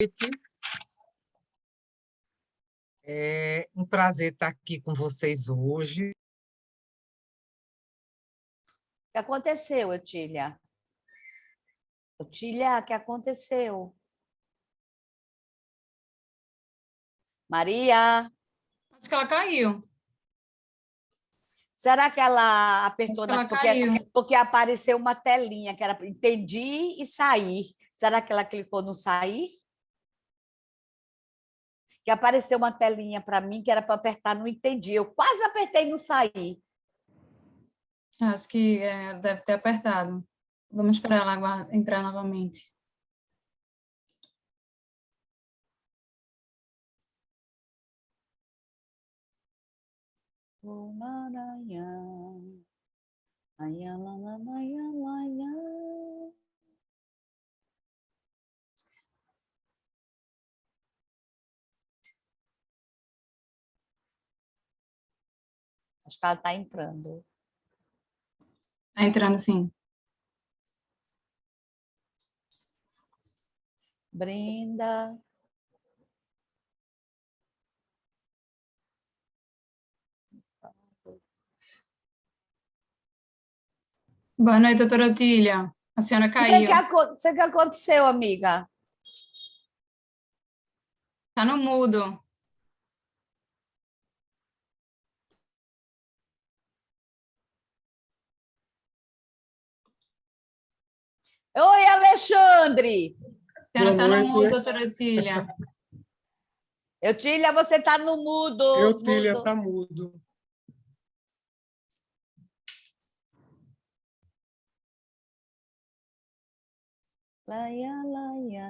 noite. É um prazer estar aqui com vocês hoje. O que aconteceu, Otília? Otília, o que aconteceu? Maria? Acho que ela caiu. Será que ela apertou Acho que ela caiu. porque apareceu uma telinha que era entendi e sair. Será que ela clicou no sair? Que apareceu uma telinha para mim que era para apertar no entendi. Eu quase apertei no sair. Acho que deve ter apertado. Vamos esperar ela entrar novamente. O Maranhão, Maranhão. Acho que ela está entrando. Está entrando, sim. Brenda. Boa noite, doutora Otília. A senhora caiu. O que aconteceu, amiga? Está no mudo. Oi, Alexandre! A senhora está no mudo, doutora Otília. Otília, você está no mudo. Otília está mudo. Laia, laia.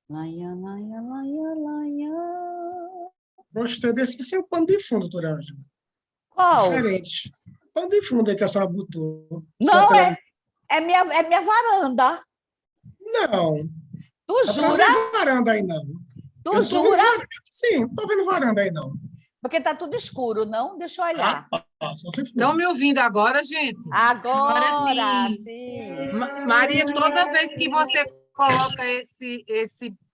Laia, laia, laia, laia. Gostei desse seu pano de fundo, doutora Ângela. Qual? Diferente. Pano de fundo aí que a senhora botou. Não, é minha varanda. Não. Tu jura? Não tem varanda aí, não. Tu jura? Sim, não estou vendo varanda aí, não. Porque está tudo escuro, não? Deixa eu olhar. Estão me ouvindo agora, gente? Agora sim. sim. Maria, toda vez que você coloca esse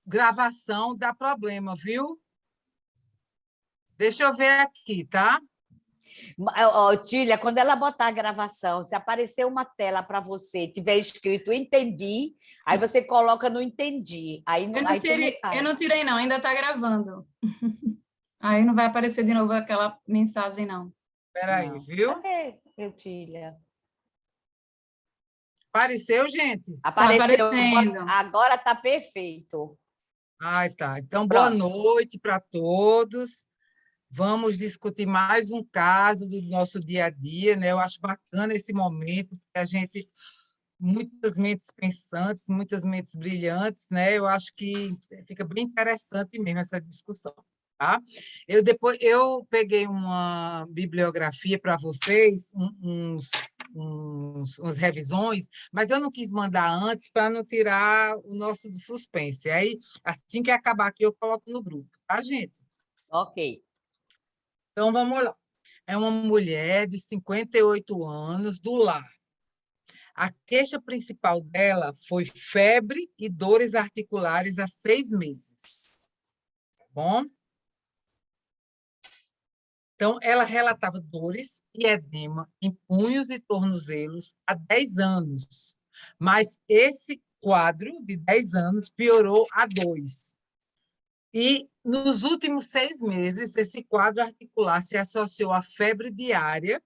gravação, dá problema, viu? Deixa eu ver aqui, tá? Tília, quando ela botar a gravação, se aparecer uma tela para você, tiver escrito entendi, aí você coloca no entendi. Eu não tirei, não. Ainda está gravando. Aí não vai aparecer de novo aquela mensagem, não. Espera aí, viu? Cadê, Tília? Apareceu, gente? Apareceu. Tá aparecendo. Agora está perfeito. Ai, tá. Então, boa noite para todos. Vamos discutir mais um caso do nosso dia a dia, né? Eu acho bacana esse momento, porque a gente, muitas mentes pensantes, muitas mentes brilhantes, né? Eu acho que fica bem interessante mesmo essa discussão, tá? Eu peguei uma bibliografia para vocês, umas revisões, mas eu não quis mandar antes para não tirar o nosso de suspense. Aí, assim que acabar aqui, eu coloco no grupo, tá, gente? Ok. Então, vamos lá. É uma mulher de 58 anos, do lar. A queixa principal dela foi febre e dores articulares há 6 meses. Tá bom? Então, ela relatava dores e edema em punhos e tornozelos há 10 anos. Mas esse quadro de 10 anos piorou a 2. E, nos últimos 6 meses, esse quadro articular se associou à febre diária,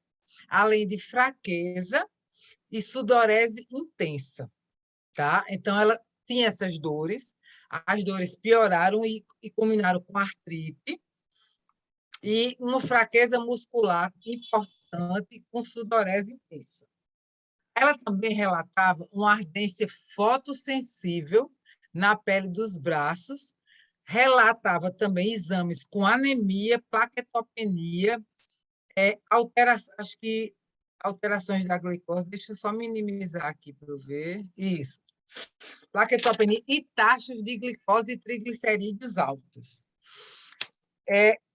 além de fraqueza e sudorese intensa. Tá? Então, ela tinha essas dores, as dores pioraram e culminaram com artrite e uma fraqueza muscular importante com sudorese intensa. Ela também relatava uma ardência fotossensível na pele dos braços, relatava também exames com anemia, plaquetopenia, acho que alterações da glicose, deixa eu só minimizar aqui para eu ver. Isso. Plaquetopenia e taxas de glicose e triglicerídeos altos.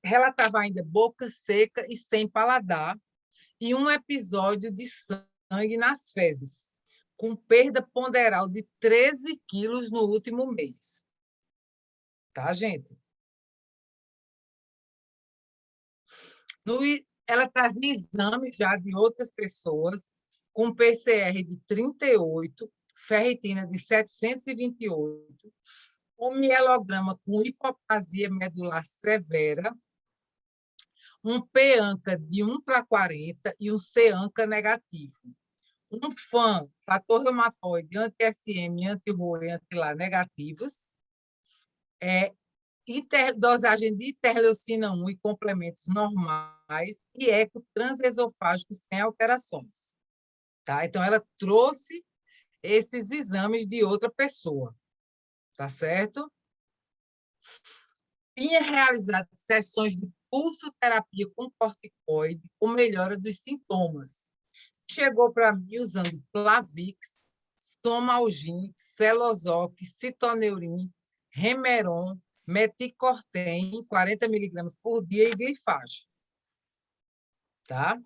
Relatava ainda boca seca e sem paladar e um episódio de sangue nas fezes. com perda ponderal de 13 quilos no último mês. Tá, gente? Ela trazia exames já de outras pessoas, com PCR de 38, ferritina de 728, um mielograma com hipoplasia medular severa, um P-ANCA de 1/40 e um C-ANCA negativo. Um FAM, fator reumatoide, anti-SM, anti-ROE, anti-LA negativos, dosagem de interleucina 1 e complementos normais e eco transesofágico sem alterações. Tá? Então, ela trouxe esses exames de outra pessoa, tá certo? Tinha realizado sessões de pulsoterapia com corticoide com melhora dos sintomas. Chegou para mim usando Plavix, Somalgin, Celozoc, Citoneurin, Remeron, Meticortem, 40 miligramas por dia e Glifage. Tá?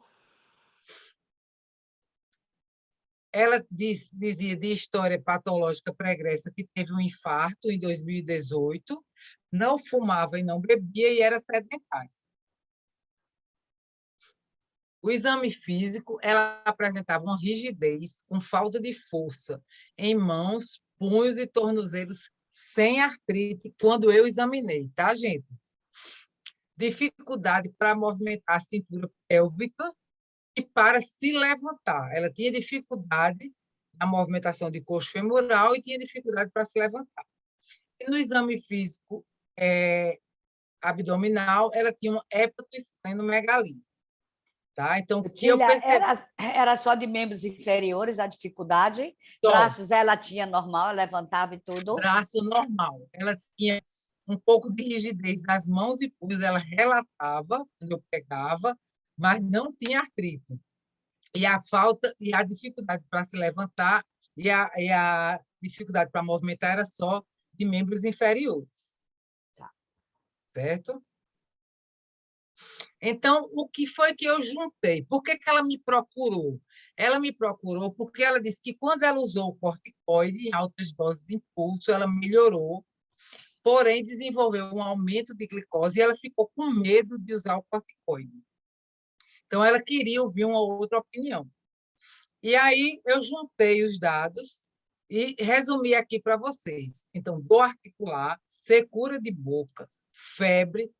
Ela dizia de história patológica pregressa que teve um infarto em 2018, não fumava e não bebia e era sedentária. O exame físico, ela apresentava uma rigidez com falta de força em mãos, punhos e tornozelos sem artrite quando eu examinei, tá, gente? Dificuldade para movimentar a cintura pélvica e para se levantar. Ela tinha dificuldade na movimentação de coxo femoral e tinha dificuldade para se levantar. E no exame físico abdominal, ela tinha uma hepatosplenomegalia. Tá? Então, o que eu percebi... era só de membros inferiores a dificuldade? Braços ela tinha normal, ela levantava e tudo? Braço normal. Ela tinha um pouco de rigidez nas mãos e punhos, ela relatava quando eu pegava, mas não tinha artrite. E a dificuldade para se levantar e a dificuldade para movimentar era só de membros inferiores. Tá. Certo? Então, o que foi que eu juntei? Por que ela me procurou? Ela me procurou porque ela disse que quando ela usou o corticoide em altas doses de impulso, ela melhorou, porém desenvolveu um aumento de glicose e ela ficou com medo de usar o corticoide. Então, ela queria ouvir uma outra opinião. E aí, eu juntei os dados e resumi aqui para vocês. Então, dor articular, secura de boca, febre,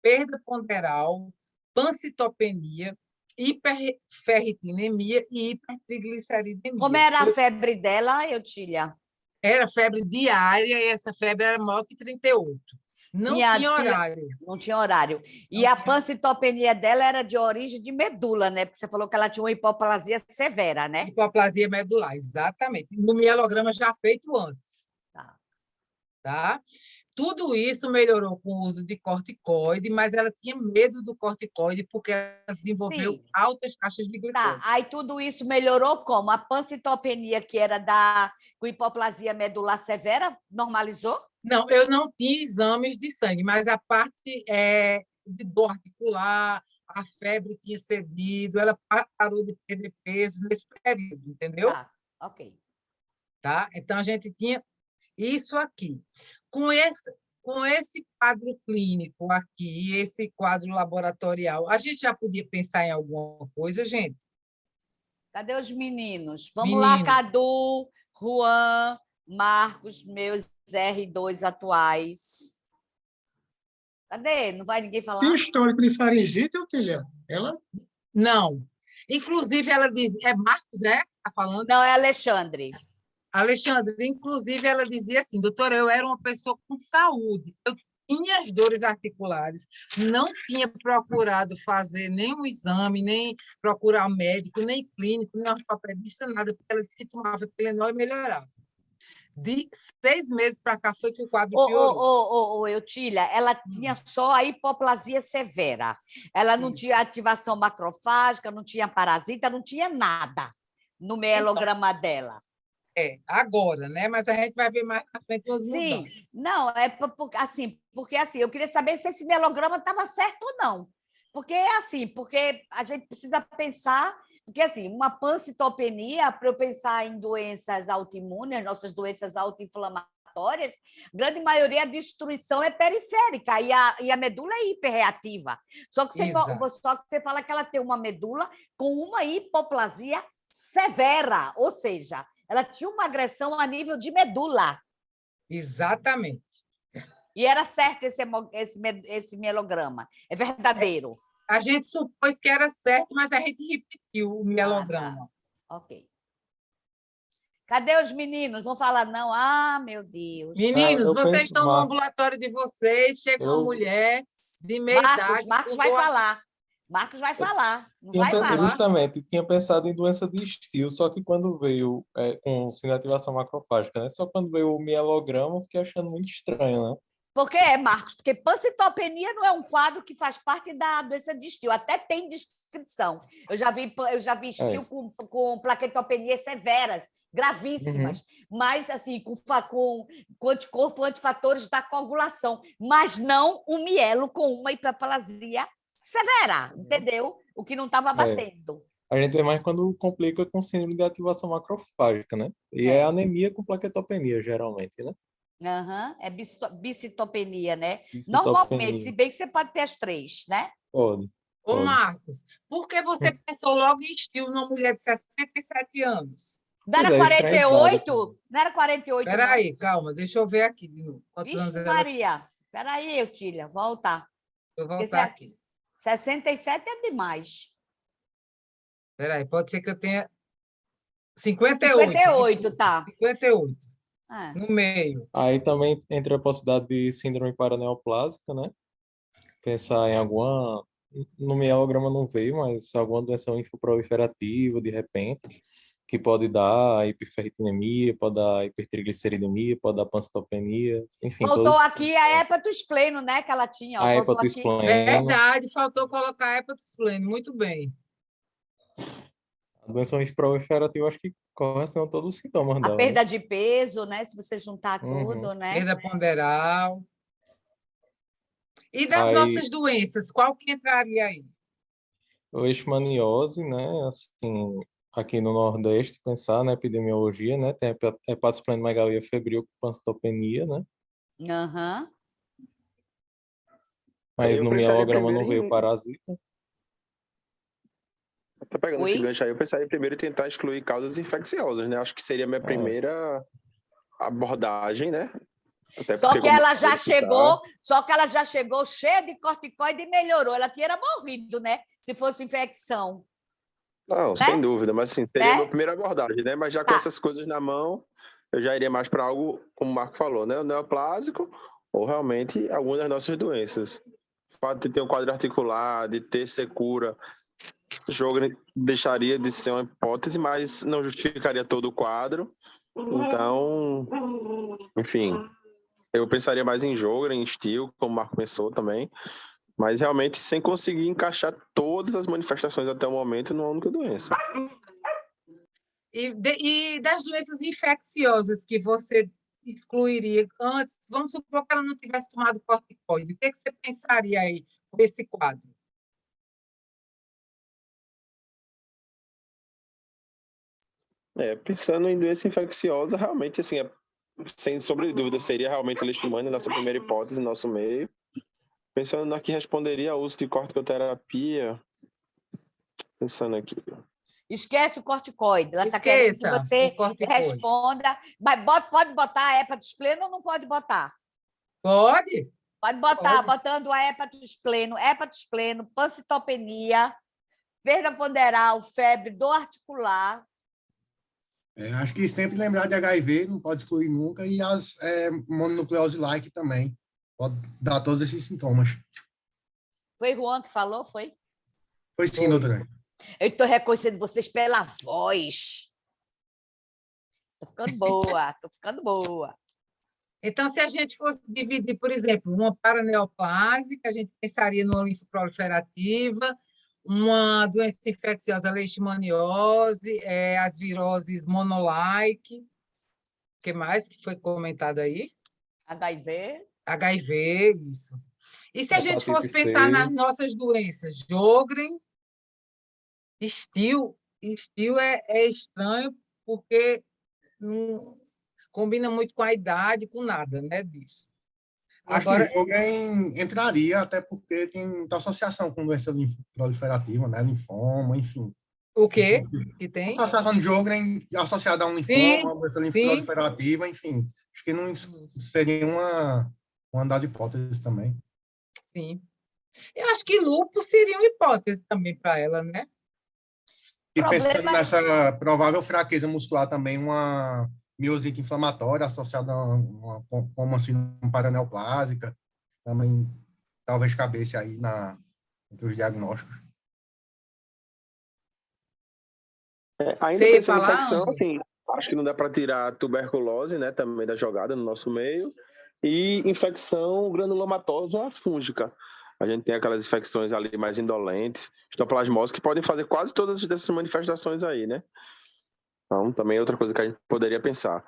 perda ponderal, pancitopenia, hiperferritinemia e hipertrigliceridemia. Como era a febre dela, Eutília? Era febre diária e essa febre era maior que 38. Não tinha horário. Não tinha horário. E a pancitopenia dela era de origem de medula, né? Porque você falou que ela tinha uma hipoplasia severa, né? Hipoplasia medular, exatamente. No mielograma já feito antes. Tá? Tudo isso melhorou com o uso de corticoide, mas ela tinha medo do corticoide porque ela desenvolveu altas taxas de glicose. Tá, aí tudo isso melhorou como? A pancitopenia, que era com hipoplasia medular severa, normalizou? Não, eu não tinha exames de sangue, mas a parte de dor articular, a febre tinha cedido, ela parou de perder peso nesse período, entendeu? Tá, ok. Tá? Então, a gente tinha isso aqui. Com esse quadro clínico aqui, esse quadro laboratorial, a gente já podia pensar em alguma coisa, gente? Cadê os meninos? Vamos lá, Cadu, Juan, Marcos, meus R2 atuais. Cadê? Não vai ninguém falar? Tem histórico de faringite, Eutília? Ela? Não. Inclusive, ela diz... É Marcos, é? Está falando? Não, é Alexandre. Alexandre, inclusive, ela dizia assim, doutora, eu era uma pessoa com saúde, eu tinha as dores articulares, não tinha procurado fazer nenhum exame, nem procurar médico, nem clínico, nem ortopedista, nada, porque ela disse que tomava Telenol e melhorava. De 6 meses para cá foi que o quadro piorou. Eutília, ela tinha só a hipoplasia severa. Ela não tinha ativação macrofágica, não tinha parasita, não tinha nada no mielograma dela. Agora, né? Mas a gente vai ver mais na frente umas mudanças. Sim, não, porque assim, eu queria saber se esse mielograma estava certo ou não. Porque a gente precisa pensar Porque, assim, uma pancitopenia, para eu pensar em doenças autoimunes, nossas doenças autoinflamatórias, a grande maioria, a destruição é periférica e a medula é hiperreativa. Só que Exato. você fala que ela tem uma medula com uma hipoplasia severa, ou seja, ela tinha uma agressão a nível de medula. Exatamente. E era certo esse mielograma. É verdadeiro. A gente supôs que era certo, mas a gente repetiu o Tá. mielograma. Ok. Cadê os meninos? Vão falar não? Ah, meu Deus. Meninos, eu vocês penso, estão no ambulatório de vocês, chega uma eu mulher de meia idade. Marcos vai falar. Marcos vai falar. Não vai, Marcos? justamente, tinha pensado em doença de Still, só que quando veio com sinativação macrofágica, né? Só quando veio o mielograma, eu fiquei achando muito estranho, né? Por que, Marcos? Porque pancitopenia não é um quadro que faz parte da doença de Still. Até tem descrição. Eu já vi Still com plaquetopenias severas, gravíssimas, mas assim, com anticorpo, antifatores da coagulação, mas não um mielo com uma hiperplasia severa, entendeu? O que não estava batendo. A gente vê mais quando complica com síndrome de ativação macrofágica, né? E é anemia com plaquetopenia, geralmente, né? É bicitopenia, né? Bicitopenia. Normalmente, se bem que você pode ter as 3, né? Pode. Ô, Marcos, por que você pensou logo em Still numa mulher de 67 anos? Não era 48? Não era 48, Espera aí, calma, deixa eu ver aqui de novo. Vixe, Maria. Espera aí, Eutília, volta. Vou voltar aqui. 67 é demais. Espera aí, pode ser que eu tenha 58. 58, tá. 58, Ah. no meio. Aí também entra a possibilidade de síndrome paraneoplásica, né? Pensar em alguma... No mielograma não veio, mas alguma doença linfoproliferativa, de repente, que pode dar hiperferritinemia, pode dar hipertrigliceridemia, pode dar pancitopenia, enfim. Faltou aqui a hepatospleno, né, que ela tinha. Ó, a faltou hepatospleno. Verdade, faltou colocar a hepatospleno. Muito bem. A doença linfoproliferativa, acho que correlaciona todos os sintomas dela. A perda de peso, né, se você juntar tudo, né? Perda ponderal. E das nossas doenças, qual que entraria aí? Leishmaniose, né, assim... Aqui no Nordeste, pensar na epidemiologia, né? Tem a hepatosplenomegalia febril com pancitopenia, né? Mas no mielograma não veio parasita. Tá pegando esse gancho aí, eu pensaria primeiro em tentar excluir causas infecciosas, né? Acho que seria a minha primeira abordagem, né? Até só que ela já chegou cheia de corticoide e melhorou. Ela tinha morrido, né? Se fosse infecção. Não, sem dúvida, mas assim, seria a minha primeira abordagem, né? Mas já com essas coisas na mão, eu já iria mais para algo, como o Marco falou, né? O neoplásico ou realmente alguma das nossas doenças. O fato de ter um quadro articular, de ter secura, o jogo deixaria de ser uma hipótese, mas não justificaria todo o quadro. Então, enfim, eu pensaria mais em Sjögren, em Still, como o Marco pensou também, mas realmente sem conseguir encaixar todas as manifestações até o momento numa única doença. E das doenças infecciosas que você excluiria antes, vamos supor que ela não tivesse tomado corticoide, o que você pensaria aí com esse quadro? Pensando em doença infecciosa, realmente, assim, sem sombra de dúvida, seria realmente a leishmania, nossa primeira hipótese, nosso meio. Pensando na que responderia ao uso de corticoterapia, pensando aqui. Esquece o corticoide. Ela está querendo que você responda. Mas pode botar a hepatospleno ou não pode botar? Pode. Pode botar, botando a hepatospleno, pancitopenia, perda ponderal, febre, dor articular. Acho que sempre lembrar de HIV, não pode excluir nunca, e as mononucleose-like também. Pode dar todos esses sintomas. Foi Juan que falou, foi? Foi sim, doutora. Eu estou reconhecendo vocês pela voz. Estou ficando boa. Então, se a gente fosse dividir, por exemplo, uma paraneoplásica, a gente pensaria numa linfoproliferativa, uma doença infecciosa, leishmaniose, as viroses monolike. O que mais que foi comentado aí? HIV, isso. E se a gente fosse pensar nas nossas doenças, Sjögren, Still, estilo é estranho, porque não combina muito com a idade, com nada, né, disso. Acho que Agora, Sjögren entraria, até porque tem muita associação com doença proliferativa, né? Linfoma, enfim. o quê que A tem? associação de Sjögren associada a um Sim, linfoma, doença sim. proliferativa, enfim. Acho que não seria uma das hipóteses também. Sim. Eu acho que lúpus seria uma hipótese também para ela, né? E pensando Problema nessa provável fraqueza muscular também, uma miosite inflamatória associada a como assim, uma paraneoplásica, também talvez cabesse aí entre os diagnósticos. Ainda Você ia pensando em falar, infecção, Ângelo? assim, acho que não dá para tirar a tuberculose, né, também da jogada no nosso meio, e infecção granulomatosa fúngica. A gente tem aquelas infecções ali mais indolentes, histoplasmose, que podem fazer quase todas dessas manifestações aí, né? Então, também é outra coisa que a gente poderia pensar.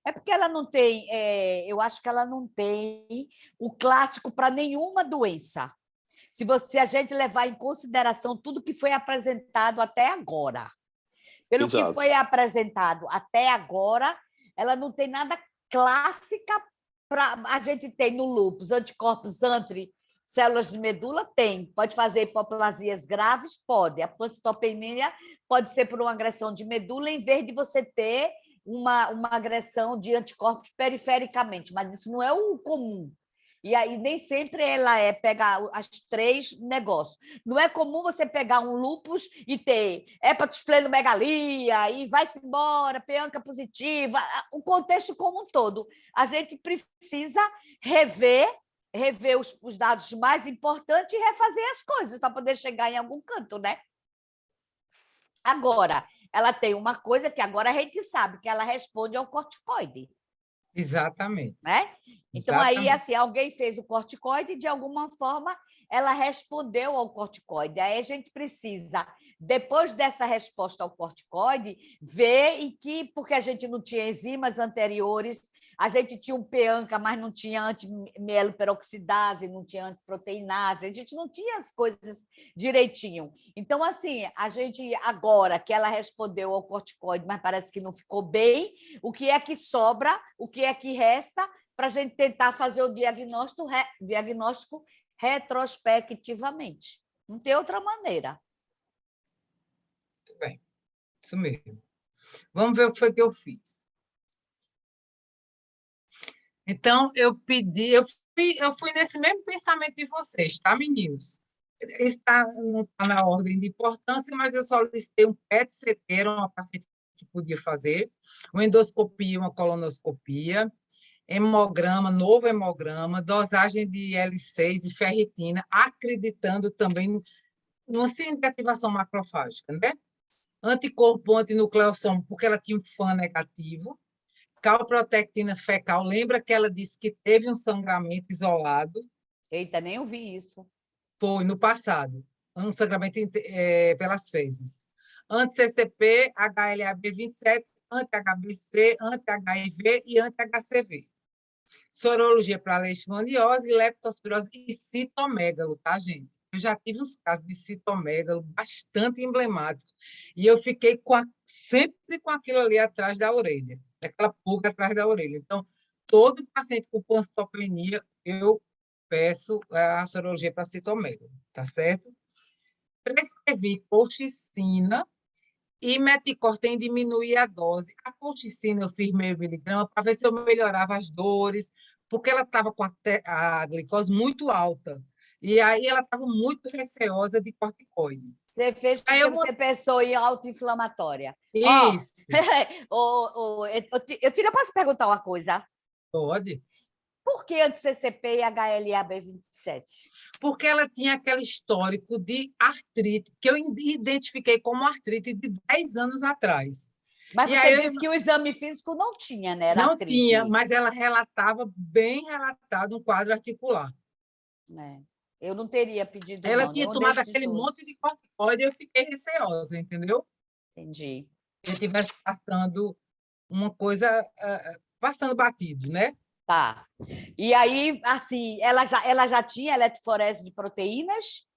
é porque ela não tem, eu acho que ela não tem o clássico para nenhuma doença. Se a gente levar em consideração tudo que foi apresentado até agora. Pelo que Exato. foi apresentado até agora, ela não tem nada clássica para a gente tem no lúpus, anticorpos anti-células de medula? Tem. Pode fazer hipoplasias graves? Pode. A pancitopenia pode ser por uma agressão de medula, em vez de você ter uma agressão de anticorpos perifericamente, mas isso não é o comum. E aí nem sempre ela pegar as três negócios. Não é comum você pegar um lúpus e ter hepatosplenomegalia e vai-se embora, peanca positiva, o contexto como um todo. A gente precisa rever os dados mais importantes e refazer as coisas para poder chegar em algum canto, né? Agora, ela tem uma coisa que agora a gente sabe, que ela responde ao corticoide. Exatamente. Né? Então, Exatamente. aí, assim, alguém fez o corticoide e, de alguma forma, ela respondeu ao corticoide. Aí a gente precisa, depois dessa resposta ao corticoide, ver em que, porque a gente não tinha enzimas anteriores, a gente tinha um PEANCA, mas não tinha antimieloperoxidase, não tinha antiproteinase, a gente não tinha as coisas direitinho. Então, assim, a gente, agora que ela respondeu ao corticoide, mas parece que não ficou bem, o que é que sobra, o que é que resta para a gente tentar fazer o diagnóstico retrospectivamente. Não tem outra maneira. Muito bem. Isso mesmo. Vamos ver o que foi que eu fiz. Então, eu fui nesse mesmo pensamento de vocês, tá, meninos? Não está na ordem de importância, mas eu solicitei um PET-CT, era uma paciente que podia fazer, uma endoscopia, uma colonoscopia, novo hemograma, dosagem de L6 e ferritina, acreditando também numa síndrome de ativação macrofágica, né? Anticorpo antinucleossomo, porque ela tinha um FAN negativo, calprotectina fecal, lembra que ela disse que teve um sangramento isolado? Eita, nem ouvi isso. Foi no passado, um sangramento pelas fezes. Anti-CCP, HLA-B27, anti-HBC, anti-HIV e anti-HCV. Sorologia para leishmaniose, leptospirose e citomegalo, tá, gente? Eu já tive uns casos de citomegalo bastante emblemáticos e eu fiquei sempre com aquilo ali atrás da orelha, aquela pulga atrás da orelha. Então, todo paciente com pancitopenia, eu peço a sorologia para citomegalo, tá certo? Prescrevi colchicina e meticortem diminuir a dose. A colchicina eu fiz meio miligrama para ver se eu melhorava as dores, porque ela estava com a glicose muito alta. E aí ela estava muito receosa de corticoide. Você fez porque você pensou em autoinflamatória. Isso. Eu posso perguntar uma coisa? Pode. Por que anti-CCP e HLA-B27? Porque ela tinha aquele histórico de artrite, que eu identifiquei como artrite de 10 anos atrás. Mas você disse que o exame físico não tinha, né? Era não artrite. Tinha, mas ela relatava, bem relatado, um quadro articular. Eu não teria pedido, ela não. Tinha tomado aquele monte de corticoide e eu fiquei receosa, entendeu? Entendi. Se eu estivesse passando uma coisa, passando batido, né? Tá. E aí, assim, ela já tinha eletroforese de proteínas?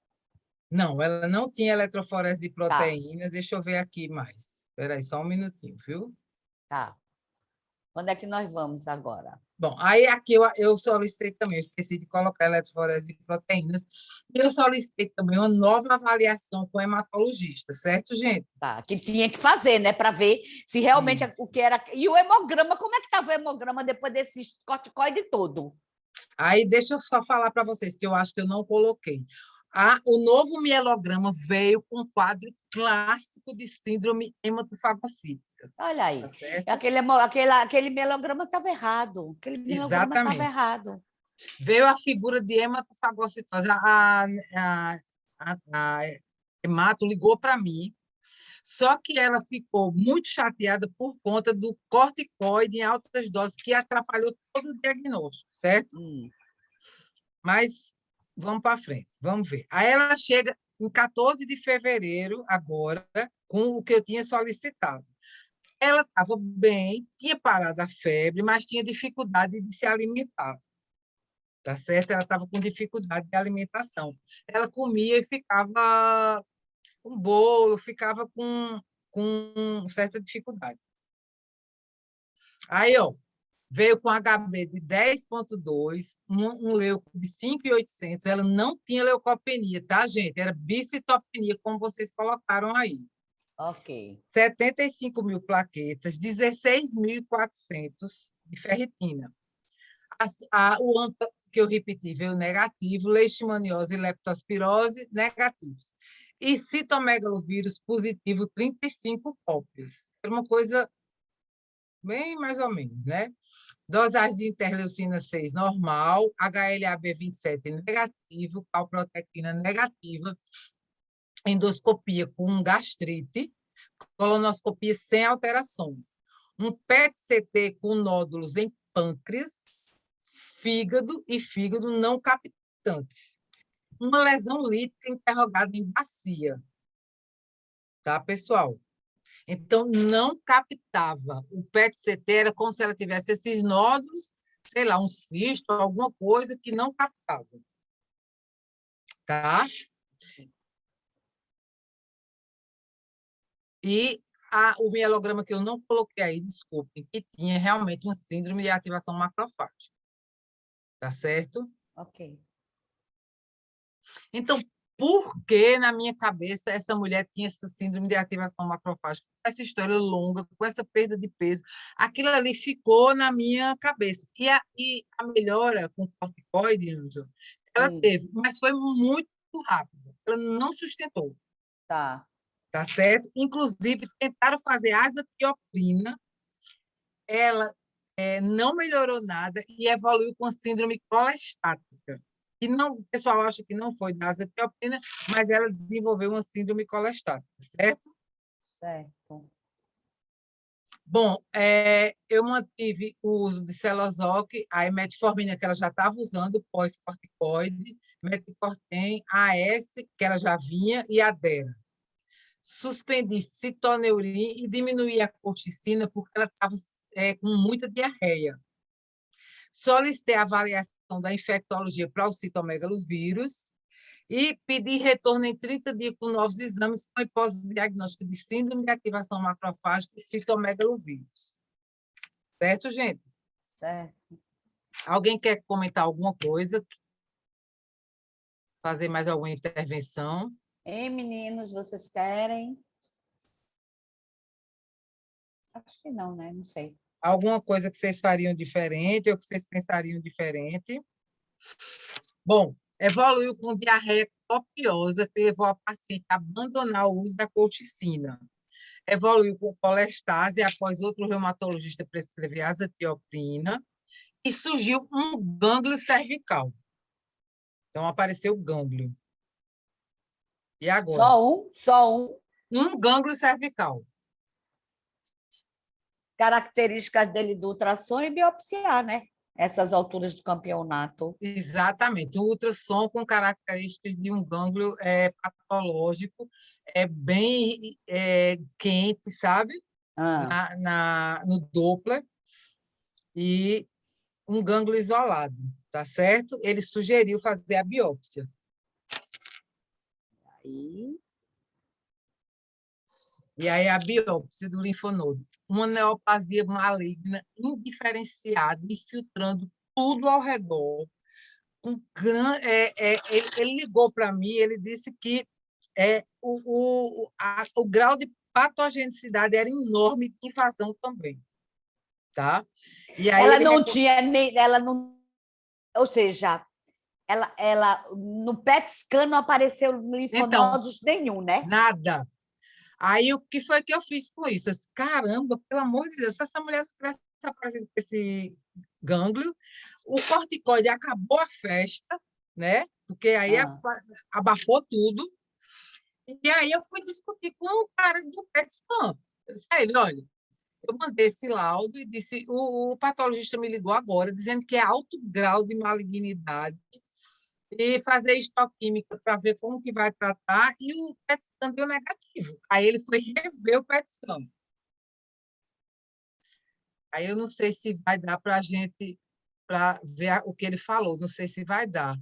Não, ela não tinha eletroforese de Tá, proteínas. Deixa eu ver aqui mais. Espera aí, só um minutinho, viu? tá. Onde é que nós vamos agora? Bom, aí aqui eu solicitei também, eu esqueci de colocar eletroforese de proteínas, e eu solicitei também uma nova avaliação com o hematologista, certo, gente? Tá, que tinha que fazer, né, para ver se realmente Sim. o que era. E o hemograma, como é que estava o hemograma depois desse corticoide todo? Aí deixa eu só falar para vocês, que eu acho que eu não coloquei. O novo mielograma veio com um quadro clássico de síndrome hematofagocítica, Olha aí. tá certo? Aquele melograma estava errado. Aquele melograma estava Exatamente. errado. Veio a figura de hematofagocitose. A Hemato ligou para mim, só que ela ficou muito chateada por conta do corticoide em altas doses, que atrapalhou todo o diagnóstico, certo? Mas vamos para frente, vamos ver. Aí ela chega em 14 de fevereiro, agora, com o que eu tinha solicitado. Ela estava bem, tinha parado a febre, mas tinha dificuldade de se alimentar, tá certo? Ela estava com dificuldade de alimentação. Ela comia e ficava com bolo, ficava com certa dificuldade. Aí, ó, veio com HB de 10,2, um leuco de 5.800. Ela não tinha leucopenia, tá, gente? Era bicitopenia, como vocês colocaram aí. Ok. 75 mil plaquetas, 16.400 de ferritina. O ANTA, que eu repeti, veio negativo, leishmaniose e leptospirose negativos. E citomegalovírus positivo, 35 cópias. Era uma coisa bem mais ou menos, né? Dosagem de interleucina 6 normal, HLA-B 27 negativo, calprotectina negativa, endoscopia com gastrite, colonoscopia sem alterações, um PET-CT com nódulos em pâncreas, fígado e fígado não captantes, uma lesão lítica interrogada em bacia, tá, pessoal? Então, não captava. O PET-CT era como se ela tivesse esses nódulos, sei lá, um cisto, alguma coisa que não captava. Tá? E o mielograma que eu não coloquei aí, desculpem, que tinha realmente uma síndrome de ativação macrofágica. Tá certo? Ok. Então, por que na minha cabeça essa mulher tinha essa síndrome de ativação macrofágica? Essa história longa, com essa perda de peso, aquilo ali ficou na minha cabeça. E a melhora com o corticoide, Ângela, ela teve, mas foi muito rápida. Ela não sustentou. Tá. Tá certo? Inclusive, tentaram fazer azathioprina, ela não melhorou nada e evoluiu com síndrome colestática. E não, o pessoal acha que não foi da azathioprina, mas ela desenvolveu uma síndrome colestática, certo? Certo. Bom, eu mantive o uso de Celozoc, a metformina que ela já estava usando, pós-corticoide, Meticortem, AS, que ela já vinha, e a Dera. Suspendi citoneurin e diminuí a corticina porque ela estava com muita diarreia. Solicitei a avaliação da infectologia para o citomegalovírus e pedi retorno em 30 dias com novos exames com hipótese diagnóstica de síndrome de ativação macrofágica e citomegalovírus. Certo, gente? Certo. Alguém quer comentar alguma coisa? Fazer mais alguma intervenção? Ei, meninos, vocês querem? Acho que não, né? Não sei. Alguma coisa que vocês fariam diferente ou que vocês pensariam diferente? Bom, evoluiu com diarreia copiosa, que levou a paciente a abandonar o uso da colchicina. Evoluiu com colestase após outro reumatologista prescrever azathioprina e surgiu um gânglio cervical. Então, apareceu o gânglio. E agora? Só um. Um gânglio cervical. Características dele do ultrassom e biopsiar, né? Essas alturas do campeonato. Exatamente. Um ultrassom com características de um gânglio patológico, bem quente, sabe? No Doppler, e um gânglio isolado, tá certo? Ele sugeriu fazer a biópsia. aqui. E aí a biópsia do linfonodo. Uma neoplasia maligna indiferenciada, infiltrando tudo ao redor. Ele ligou para mim, ele disse que o grau de patogenicidade era enorme, de invasão também. Tá? E aí Ela não tinha nem... Ela não, ou seja, ela no PET scan não apareceu linfonodos nenhum, né? Nada. Aí, o que foi que eu fiz com isso? Eu disse, caramba, pelo amor de Deus, se essa mulher não tivesse aparecido com esse gânglio, o corticoide acabou a festa, né? Porque aí abafou tudo. E aí eu fui discutir com o cara do PET scan. Eu disse a ele, olha, eu mandei esse laudo e disse, o patologista me ligou agora, dizendo que é alto grau de malignidade e fazer histoquímica para ver como que vai tratar, e o PET scan deu negativo. Aí ele foi rever o PET scan. Aí eu não sei se vai dar para a gente, para ver o que ele falou, não sei se vai dar.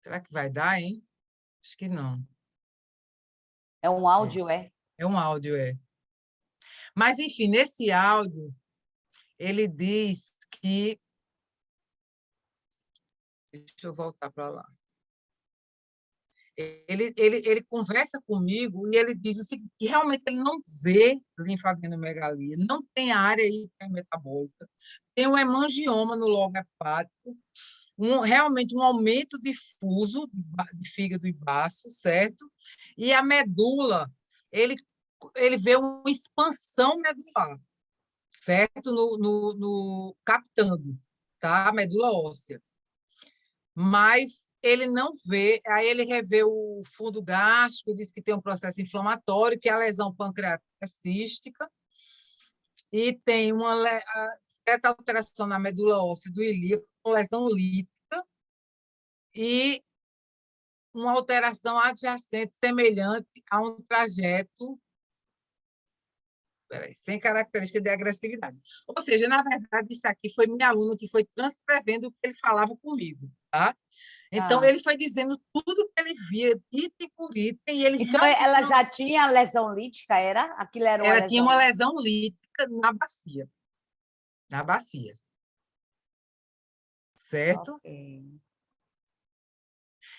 Será que vai dar, hein? Acho que não. É um áudio, é? É um áudio, é. Mas, enfim, nesse áudio, ele diz que... Deixa eu voltar para lá. Ele conversa comigo e ele diz o seguinte, que realmente ele não vê linfadenomegalia, não tem área hipermetabólica, tem um hemangioma no lobo hepático, realmente um aumento difuso de fígado e baço, certo? E a medula, ele vê uma expansão medular, certo? Captando, tá? A medula óssea. Mas ele não vê, aí ele revê o fundo gástrico, diz que tem um processo inflamatório, que é a lesão pancreática cística, e tem uma certa alteração na medula óssea do ilíaco, lesão lítica, e uma alteração adjacente semelhante a um trajeto sem característica de agressividade. Ou seja, na verdade, isso aqui foi minha aluna que foi transcrevendo o que ele falava comigo, tá? Então, ele foi dizendo tudo que ele via, item por item, e ele então, ela já tinha lesão lítica, era? Aquilo era uma ela lesão... tinha uma lesão lítica na bacia. Na bacia. Certo? Okay.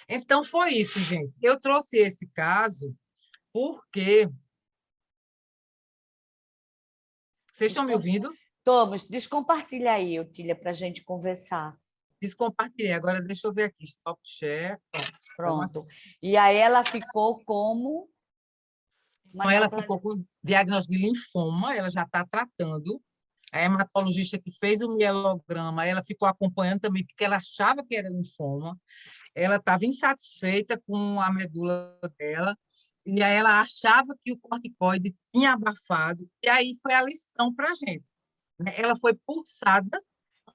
Então, foi isso, gente. Eu trouxe esse caso porque... Vocês estão me ouvindo? Estamos. Descompartilha aí, Otília, para a gente conversar. Descompartilhei. Agora, deixa eu ver aqui. Stop share. Pronto. E aí ela ficou como... Então, ela ficou com diagnóstico de linfoma, ela já está tratando. A hematologista que fez o mielograma, ela ficou acompanhando também, porque ela achava que era linfoma. Ela estava insatisfeita com a medula dela, e aí ela achava que o corticoide tinha abafado, e aí foi a lição para a gente. Ela foi pulsada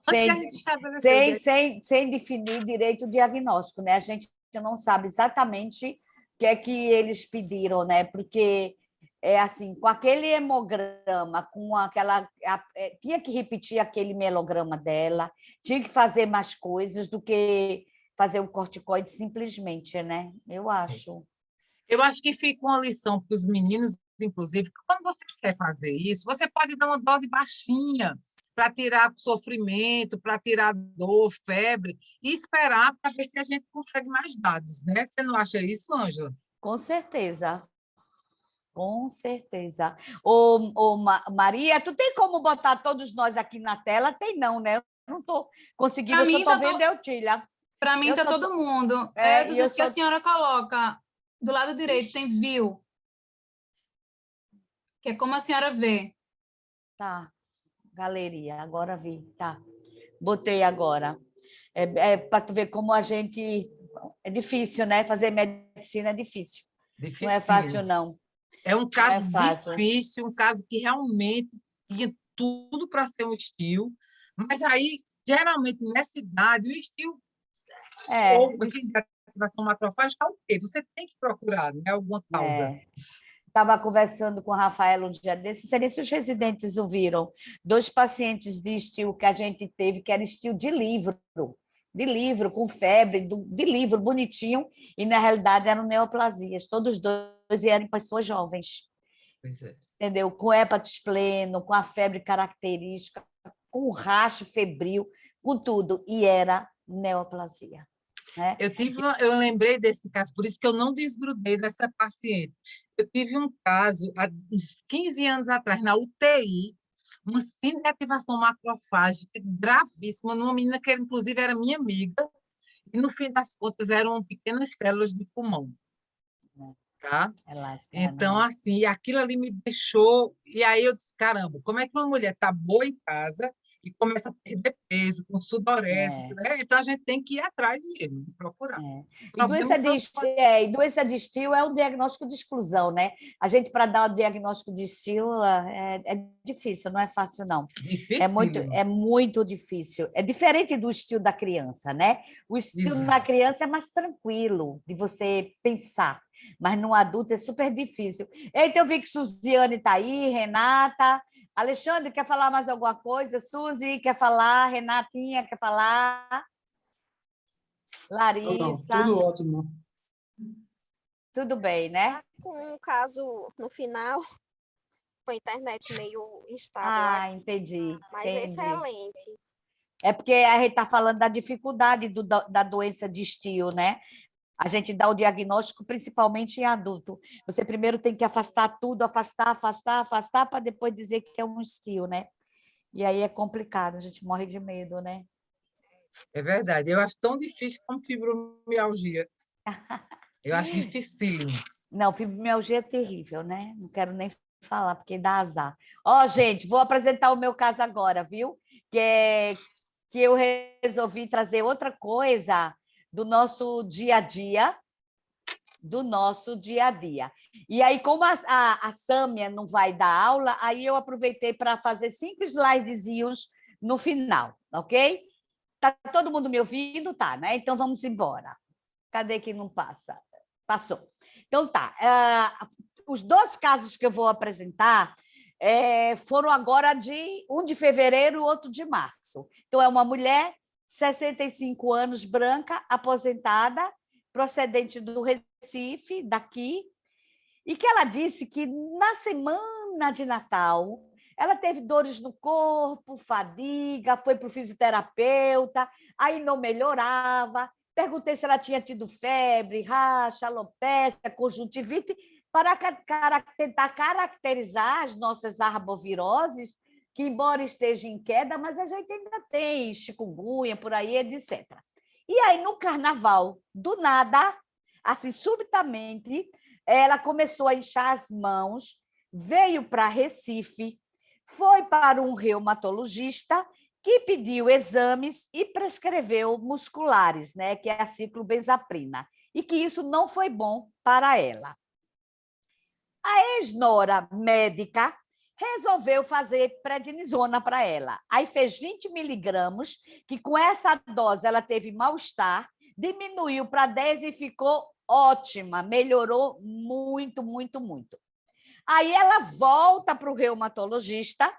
antes de a gente estabelecer sem definir direito o diagnóstico, né? A gente não sabe exatamente o que é que eles pediram, né? Porque é assim, com aquele hemograma, com aquela... tinha que repetir aquele mielograma dela, tinha que fazer mais coisas do que fazer o corticoide simplesmente, né? Eu acho. Eu acho que fica uma lição para os meninos, inclusive, que quando você quer fazer isso, você pode dar uma dose baixinha para tirar sofrimento, para tirar dor, febre, e esperar para ver se a gente consegue mais dados, né? Você não acha isso, Ângela? Com certeza. Com certeza. Ô, Maria, tu tem como botar todos nós aqui na tela? Tem não, né? Eu não estou conseguindo, eu só estou vendo Eutília. Para mim está todo mundo. Do jeito que a senhora coloca, do lado direito tem view, que é como a senhora vê. Tá, galeria, agora vi, tá. Botei agora. Para tu ver como a gente... É difícil, né? Fazer medicina é difícil. Não é fácil, não. É um caso difícil, um caso que realmente tinha tudo para ser um estio, mas aí, geralmente, nessa idade, o estio ou assim, de ativação macrofágica, o quê? Você tem que procurar, né, alguma causa. Estava conversando com o Rafael um dia desses, não sei se os residentes ouviram, 2 pacientes de estio que a gente teve, que era estio de livro, de livro, com febre, de livro bonitinho, e na realidade eram neoplasias, todos dois eram pessoas jovens, Pois é. entendeu? Com hépatos pleno, com a febre característica, com racho febril, com tudo, e era neoplasia. Né? Eu lembrei desse caso, por isso que eu não desgrudei dessa paciente. Eu tive um caso, há uns 15 anos atrás, na UTI, uma síndrome de ativação macrofágica gravíssima, numa menina que, inclusive, era minha amiga, e, no fim das contas, eram pequenas células de pulmão. Tá? Então, assim, aquilo ali me deixou... E aí eu disse, caramba, como é que uma mulher está boa em casa e começa a perder peso, com sudorese, né? Então, a gente tem que ir atrás mesmo, procurar. E doença de estio é o diagnóstico de exclusão, né? A gente, para dar o diagnóstico de estio, é difícil, não é fácil, não. Difícil. É muito difícil. É diferente do estio da criança, né? O estio da criança é mais tranquilo de você pensar, mas no adulto é super difícil. Então, eu vi que Suziane está aí, Renata... Alexandre, quer falar mais alguma coisa? Suzy, quer falar? Renatinha, quer falar? Larissa? Não, tudo ótimo. Tudo bem, né? Com um caso no final, com a internet meio instável. Entendi. Mas excelente. É porque a gente está falando da dificuldade da doença de estio, né? A gente dá o diagnóstico principalmente em adulto. Você primeiro tem que afastar tudo, afastar, para depois dizer que é um estio, né? E aí é complicado, a gente morre de medo, né? É verdade. Eu acho tão difícil como fibromialgia. Eu acho dificílimo. Não, fibromialgia é terrível, né? Não quero nem falar, porque dá azar. Ó, gente, vou apresentar o meu caso agora, viu? Que eu resolvi trazer outra coisa do nosso dia a dia, E aí, como a Sâmia não vai dar aula, aí eu aproveitei para fazer 5 slidezinhos no final, ok? Tá todo mundo me ouvindo? Tá, né? Então, vamos embora. Cadê que não passa? Passou. Então, tá. Os 2 casos que eu vou apresentar foram agora de 1 de fevereiro e outro de março. Então, é uma mulher, 65 anos, branca, aposentada, procedente do Recife, daqui, e que ela disse que na semana de Natal ela teve dores no corpo, fadiga, foi para o fisioterapeuta, aí não melhorava. Perguntei se ela tinha tido febre, racha, alopecia, conjuntivite, para tentar caracterizar as nossas arboviroses, que, embora esteja em queda, mas a gente ainda tem chikungunya, por aí, etc. E aí, no carnaval, do nada, assim, subitamente, ela começou a inchar as mãos, veio para Recife, foi para um reumatologista que pediu exames e prescreveu musculares, né, que é a ciclobenzaprina, e que isso não foi bom para ela. A ex-nora médica resolveu fazer prednisona para ela. Aí fez 20 miligramas, que com essa dose ela teve mal-estar, diminuiu para 10 e ficou ótima, melhorou muito, muito, muito. Aí ela volta para o reumatologista,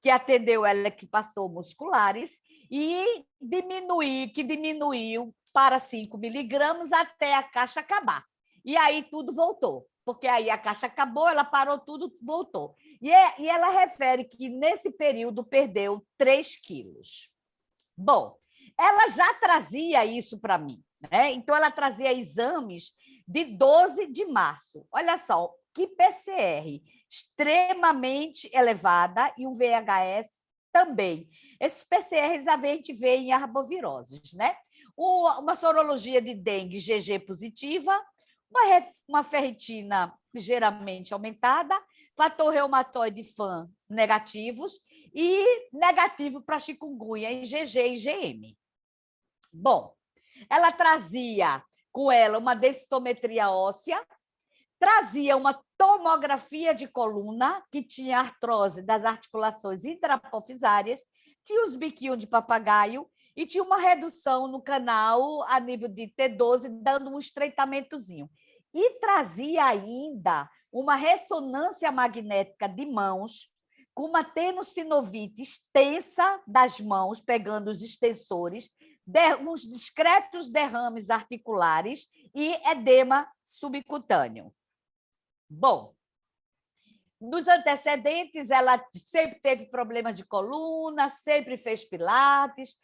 que atendeu ela, que passou musculares, e diminuiu para 5 miligramas até a caixa acabar. E aí tudo voltou, porque aí a caixa acabou, ela parou tudo, voltou. E ela refere que nesse período perdeu 3 quilos. Bom, ela já trazia isso para mim, né? Então ela trazia exames de 12 de março. Olha só, que PCR extremamente elevada e um VHS também. Esses PCRs a gente vê em arboviroses, né? Uma sorologia de dengue GG positiva, uma ferritina ligeiramente aumentada, fator reumatoide FAM negativos e negativo para chikungunya em GG e IgM. Bom, ela trazia com ela uma densitometria óssea, trazia uma tomografia de coluna, que tinha artrose das articulações intrapofisárias, tinha os biquinhos de papagaio e tinha uma redução no canal a nível de T12, dando um estreitamentozinho. E trazia ainda uma ressonância magnética de mãos, com uma tenossinovite extensa das mãos, pegando os extensores, uns discretos derrames articulares e edema subcutâneo. Bom, nos antecedentes, ela sempre teve problemas de coluna, sempre fez pilates,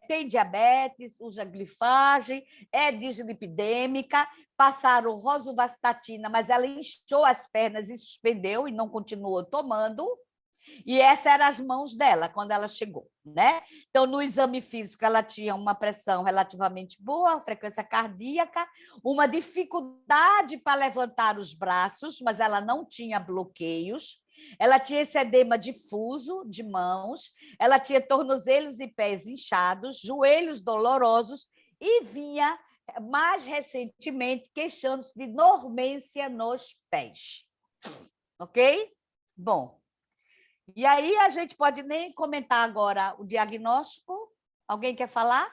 tem diabetes, usa glifagem, é dislipidêmica, passaram rosuvastatina, mas ela inchou as pernas e suspendeu e não continuou tomando. E essas eram as mãos dela quando ela chegou, né? Então, no exame físico, ela tinha uma pressão relativamente boa, frequência cardíaca, uma dificuldade para levantar os braços, mas ela não tinha bloqueios. Ela tinha esse edema difuso de mãos, ela tinha tornozelos e pés inchados, joelhos dolorosos e vinha, mais recentemente, queixando-se de dormência nos pés. Ok? Bom. E aí a gente pode nem comentar agora o diagnóstico. Alguém quer falar?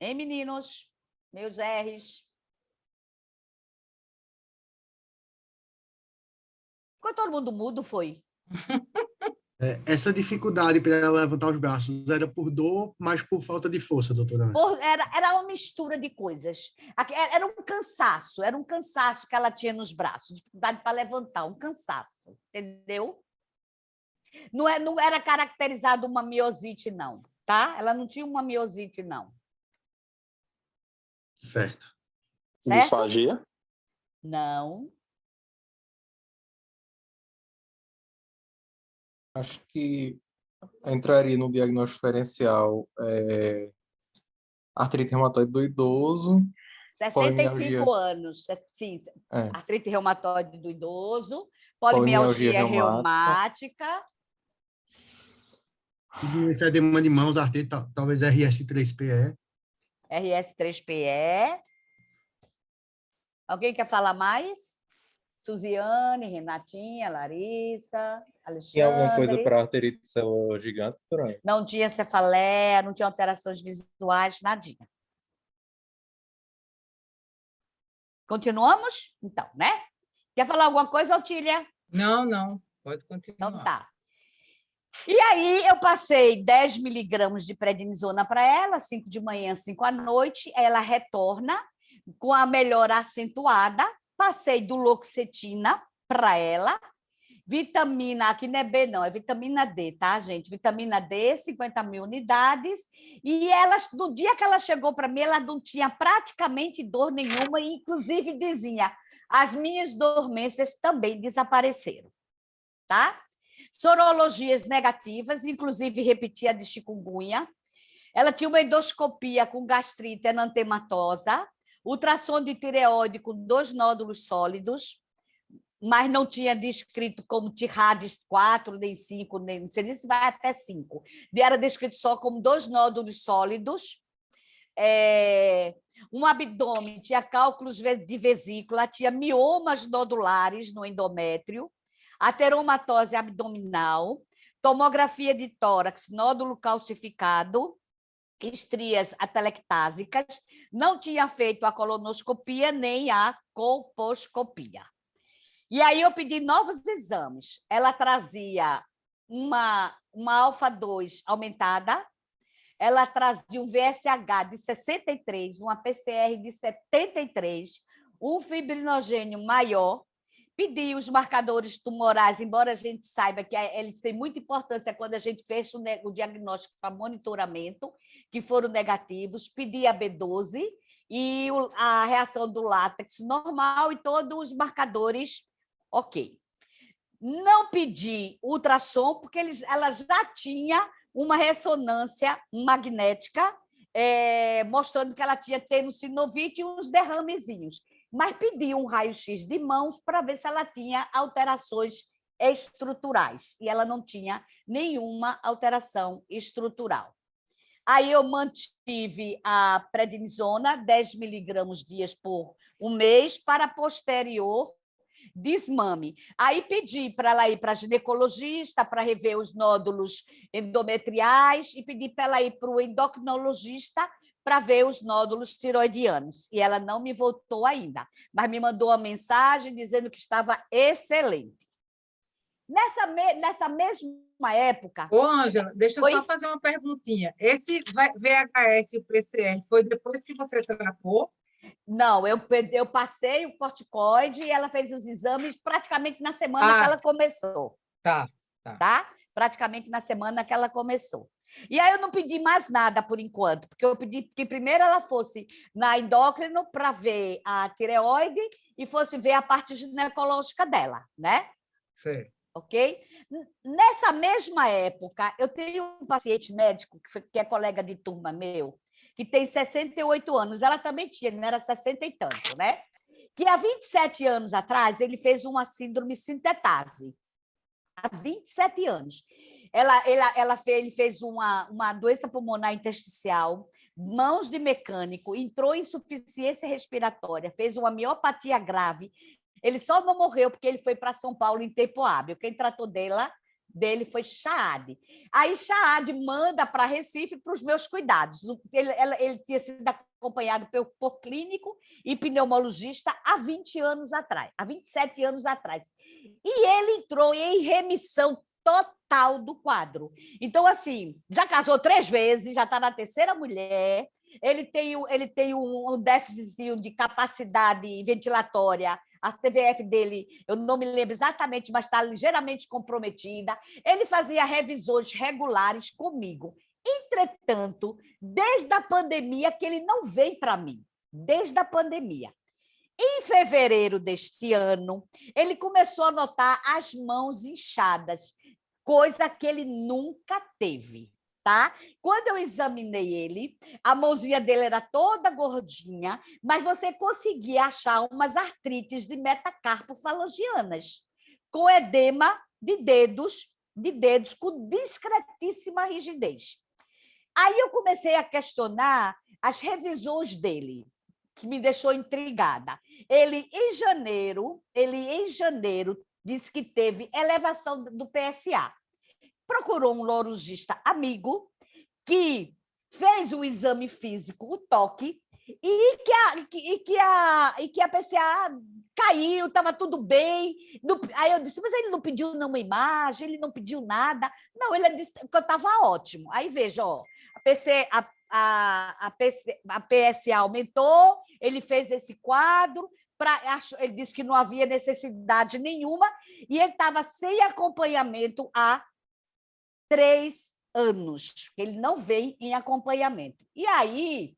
Hein, meninos? Meus R's. Ficou todo mundo mudo, foi? Essa dificuldade para ela levantar os braços era por dor, mas por falta de força, doutora? Era uma mistura de coisas. Era um cansaço que ela tinha nos braços, dificuldade para levantar, um cansaço, entendeu? Não era caracterizado uma miosite, não, tá? Ela não tinha uma miosite, não. Certo. Disfagia? Não. Acho que entraria no diagnóstico diferencial artrite reumatoide do idoso. 65 anos, sim. Artrite reumatoide do idoso, polimialgia reumática. Esse edema de mãos, artrite, talvez RS3PE. RS3PE. Alguém quer falar mais? Suziane, Renatinha, Larissa, Alexandre. Tinha alguma coisa para arterite de célula gigante, doutora? Não tinha cefaleia, não tinha alterações visuais, nadinha. Continuamos? Então, né? Quer falar alguma coisa, Otília? Não. Pode continuar. Então tá. E aí eu passei 10 miligramas de prednisona para ela, 5 de manhã, 5 à noite. Ela retorna com a melhora acentuada. Passei duloxetina para ela, vitamina, aqui não é B não, é vitamina D, tá, gente? Vitamina D, 50 mil unidades, e ela, no dia que ela chegou para mim, ela não tinha praticamente dor nenhuma, e inclusive dizia, as minhas dormências também desapareceram, tá? Sorologias negativas, inclusive repetia de chikungunya, ela tinha uma endoscopia com gastrite enantematosa, ultrassom de tireoide com 2 nódulos sólidos, mas não tinha descrito como Tirades 4, nem 5, nem não sei nem se vai até 5. Era descrito só como 2 nódulos sólidos, um abdômen, tinha cálculos de vesícula, tinha miomas nodulares no endométrio, ateromatose abdominal, tomografia de tórax, nódulo calcificado, estrias atelectásicas, não tinha feito a colonoscopia nem a colposcopia. E aí eu pedi novos exames. Ela trazia uma alfa-2 aumentada, ela trazia um VSH de 63, uma PCR de 73, um fibrinogênio maior, pedi os marcadores tumorais, embora a gente saiba que eles têm muita importância quando a gente fecha o diagnóstico para monitoramento, que foram negativos, pedi a B12 e a reação do látex normal e todos os marcadores ok. Não pedi ultrassom, porque ela já tinha uma ressonância magnética mostrando que ela tinha tenossinovite e uns derramezinhos. Mas pedi um raio-x de mãos para ver se ela tinha alterações estruturais. E ela não tinha nenhuma alteração estrutural. Aí eu mantive a prednisona, 10 miligramas dias por um mês, para posterior desmame. Aí pedi para ela ir para a ginecologista para rever os nódulos endometriais e pedi para ela ir para o endocrinologista para ver os nódulos tiroidianos. E ela não me voltou ainda, mas me mandou uma mensagem dizendo que estava excelente. Nessa mesma época... Ô, Ângela, deixa eu Oi? só fazer uma perguntinha. Esse VHS e o PCR foi depois que você tratou? Não, eu passei o corticoide e ela fez os exames praticamente na semana que ela começou. Tá. Praticamente na semana que ela começou. E aí eu não pedi mais nada por enquanto, porque eu pedi que primeiro ela fosse na endócrino para ver a tireoide e fosse ver a parte ginecológica dela, né? Certo. Ok? Nessa mesma época, eu tenho um paciente médico, que é colega de turma meu, que tem 68 anos, ela também tinha, não era 60 e tanto, né? Que há 27 anos atrás, ele fez uma síndrome sintetase. Há 27 anos. Ele fez uma doença pulmonar intersticial, mãos de mecânico, entrou em insuficiência respiratória, fez uma miopatia grave. Ele só não morreu porque ele foi para São Paulo em tempo hábil. Quem tratou dele foi Chaade. Aí Chaade manda para Recife para os meus cuidados. Ele tinha sido acompanhado por clínico e pneumologista há 20 anos atrás, há 27 anos atrás. E ele entrou em remissão total do quadro. Então, assim, já casou 3 vezes, já está na 3ª mulher, ele tem um déficit de capacidade ventilatória, a CVF dele, eu não me lembro exatamente, mas está ligeiramente comprometida. Ele fazia revisões regulares comigo. Entretanto, desde a pandemia, que ele não vem para mim, desde a pandemia. Em fevereiro deste ano, ele começou a notar as mãos inchadas, coisa que ele nunca teve. Tá? Quando eu examinei ele, a mãozinha dele era toda gordinha, mas você conseguia achar umas artrites de metacarpofalangianas, com edema de dedos com discretíssima rigidez. Aí eu comecei a questionar as revisões dele, que me deixou intrigada. Ele, em janeiro, disse que teve elevação do PSA. Procurou um urologista amigo que fez o exame físico, o toque, e que a PSA caiu, estava tudo bem. Aí eu disse, mas ele não pediu nenhuma imagem, ele não pediu nada. Não, ele disse que eu estava ótimo. Aí veja, ó, a PSA aumentou, ele fez esse quadro, ele disse que não havia necessidade nenhuma, e ele estava sem acompanhamento há 3 anos, que ele não vem em acompanhamento. E aí,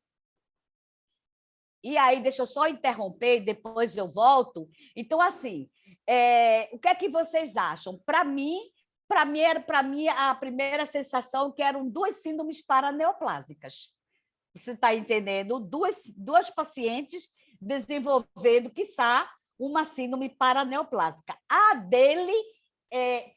deixa eu só interromper, depois eu volto. Então, assim, o que é que vocês acham? Para mim, a primeira sensação que eram 2 síndromes paraneoplásicas. Você está entendendo? Duas pacientes desenvolvendo, quiçá, uma síndrome paraneoplásica. A dele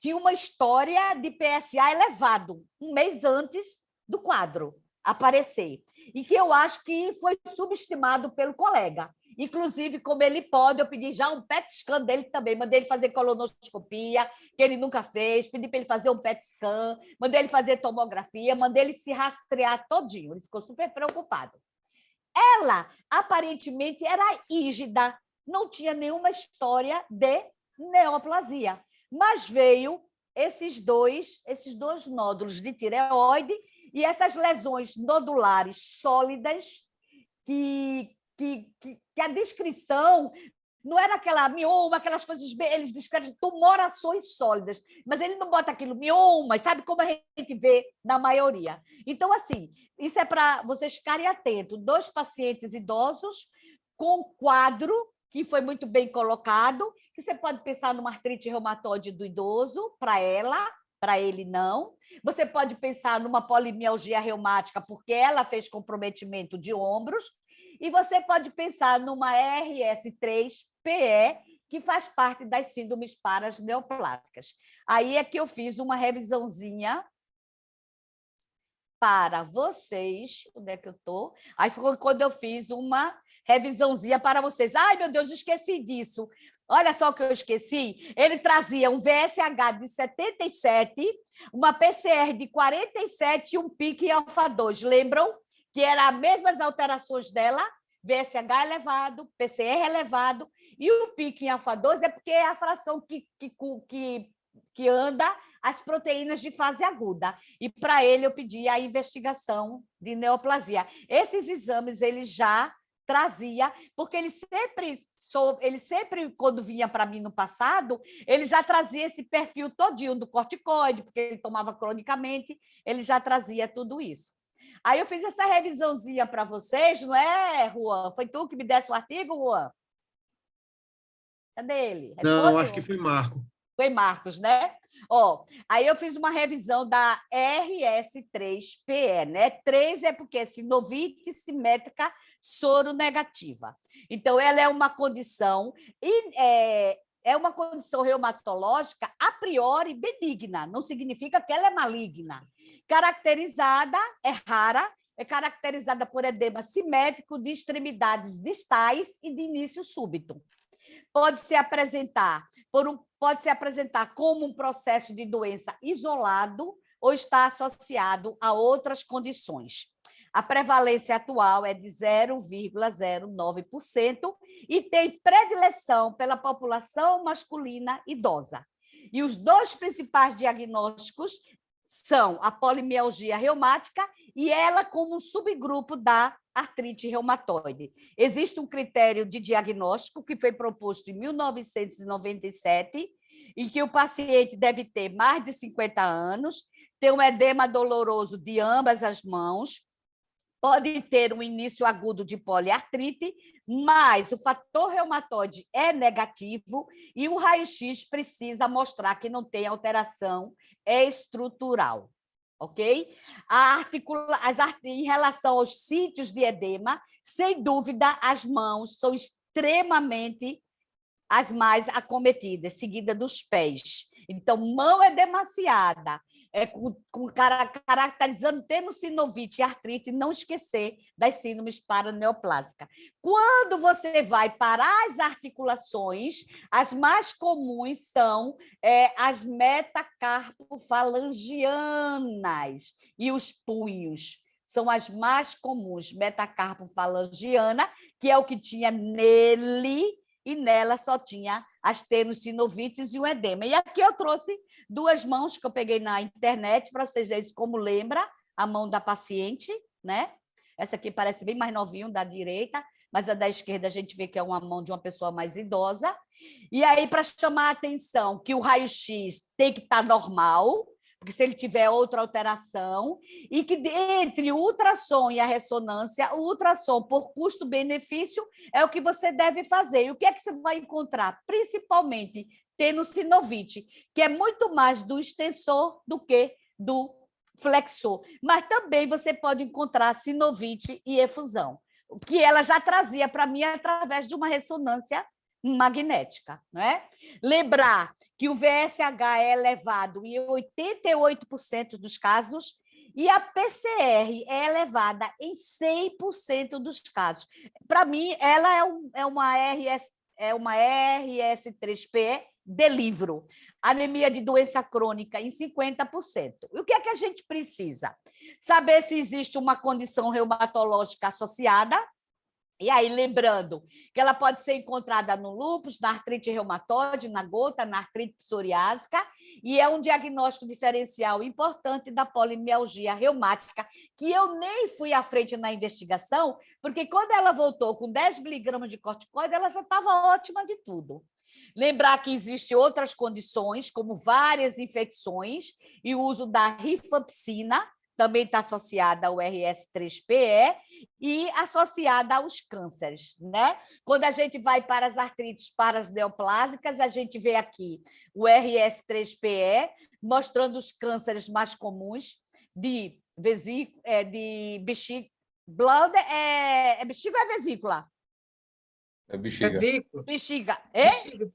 tinha uma história de PSA elevado, 1 mês antes do quadro aparecer, e que eu acho que foi subestimado pelo colega. Inclusive, como ele pode, eu pedi já um PET scan dele também, mandei ele fazer colonoscopia, que ele nunca fez, pedi para ele fazer um PET scan, mandei ele fazer tomografia, mandei ele se rastrear todinho, ele ficou super preocupado. Ela, aparentemente, era rígida, não tinha nenhuma história de neoplasia, mas veio esses dois nódulos de tireoide e essas lesões nodulares sólidas que a descrição não era aquela mioma, aquelas coisas, eles descrevem tumorações sólidas, mas ele não bota aquilo, miomas, sabe como a gente vê na maioria. Então, assim, isso é para vocês ficarem atentos. 2 pacientes idosos com quadro que foi muito bem colocado, que você pode pensar numa artrite reumatoide do idoso, para ela, para ele não. Você pode pensar numa polimialgia reumática, porque ela fez comprometimento de ombros. E você pode pensar numa RS3-PE, que faz parte das síndromes paraneoplásicas. Aí é que eu fiz uma revisãozinha para vocês. Onde é que eu estou? Aí foi quando eu fiz uma revisãozinha para vocês. Ai, meu Deus, esqueci disso. Olha só o que eu esqueci. Ele trazia um VSH de 77, uma PCR de 47 e um pique alfa 2. Lembram que eram as mesmas alterações dela, VSH elevado, PCR elevado, e o pico em alfa-2 é porque é a fração que anda as proteínas de fase aguda. E, para ele, eu pedi a investigação de neoplasia. Esses exames ele já trazia, porque ele sempre, quando vinha para mim no passado, ele já trazia esse perfil todinho do corticoide, porque ele tomava cronicamente, ele já trazia tudo isso. Aí eu fiz essa revisãozinha para vocês, não é, Juan? Foi tu que me desse o artigo, Juan? Cadê ele? Responde, não, acho que foi Marco. Foi Marcos, né? Aí eu fiz uma revisão da RS3-PE, né? 3 é porque é sinovite simétrica soronegativa. Então, ela é uma condição reumatológica a priori benigna, não significa que ela é maligna. Caracterizada, é rara, é caracterizada por edema simétrico de extremidades distais e de início súbito. Pode se apresentar como um processo de doença isolado ou está associado a outras condições. A prevalência atual é de 0,09% e tem predileção pela população masculina idosa. E os 2 principais diagnósticos são a polimialgia reumática e ela como um subgrupo da artrite reumatoide. Existe um critério de diagnóstico que foi proposto em 1997, em que o paciente deve ter mais de 50 anos, ter um edema doloroso de ambas as mãos, pode ter um início agudo de poliartrite, mas o fator reumatoide é negativo e o raio-x precisa mostrar que não tem alteração estrutural, ok? Em relação aos sítios de edema, sem dúvida, as mãos são extremamente as mais acometidas, seguida dos pés. Então, mão edemaciada, caracterizando tenossinovite e artrite, não esquecer das síndromes paraneoplásicas. Quando você vai para as articulações, as mais comuns são as metacarpofalangianas e os punhos. São as mais comuns, metacarpofalangiana, que é o que tinha nele, e nela só tinha as tenossinovites e o edema. E aqui eu trouxe 2 mãos que eu peguei na internet, para vocês verem como lembra a mão da paciente, né? Essa aqui parece bem mais novinho, da direita, mas a da esquerda a gente vê que é uma mão de uma pessoa mais idosa. E aí, para chamar a atenção que o raio-x tem que estar normal, porque se ele tiver outra alteração, e que entre o ultrassom e a ressonância, o ultrassom, por custo-benefício, é o que você deve fazer. E o que é que você vai encontrar? Principalmente tenossinovite, que é muito mais do extensor do que do flexor. Mas também você pode encontrar sinovite e efusão, que ela já trazia para mim através de uma ressonância magnética, não é? Lembrar que o VSH é elevado em 88% dos casos e a PCR é elevada em 100% dos casos. Para mim, ela é uma RS3PE de livro. Anemia de doença crônica em 50%. E o que é que a gente precisa? Saber se existe uma condição reumatológica associada. E aí, lembrando que ela pode ser encontrada no lúpus, na artrite reumatoide, na gota, na artrite psoriásica, e é um diagnóstico diferencial importante da polimialgia reumática, que eu nem fui à frente na investigação, porque quando ela voltou com 10 miligramas de corticoide, ela já estava ótima de tudo. Lembrar que existem outras condições, como várias infecções, e o uso da rifampicina, também está associada ao RS3PE e associada aos cânceres, né? Quando a gente vai para as artrites paraneoplásicas, a gente vê aqui o RS3PE, mostrando os cânceres mais comuns de vesícula, de bexiga. Blood é bexiga ou é vesícula? É bexiga. Vesícula. Bexiga. É?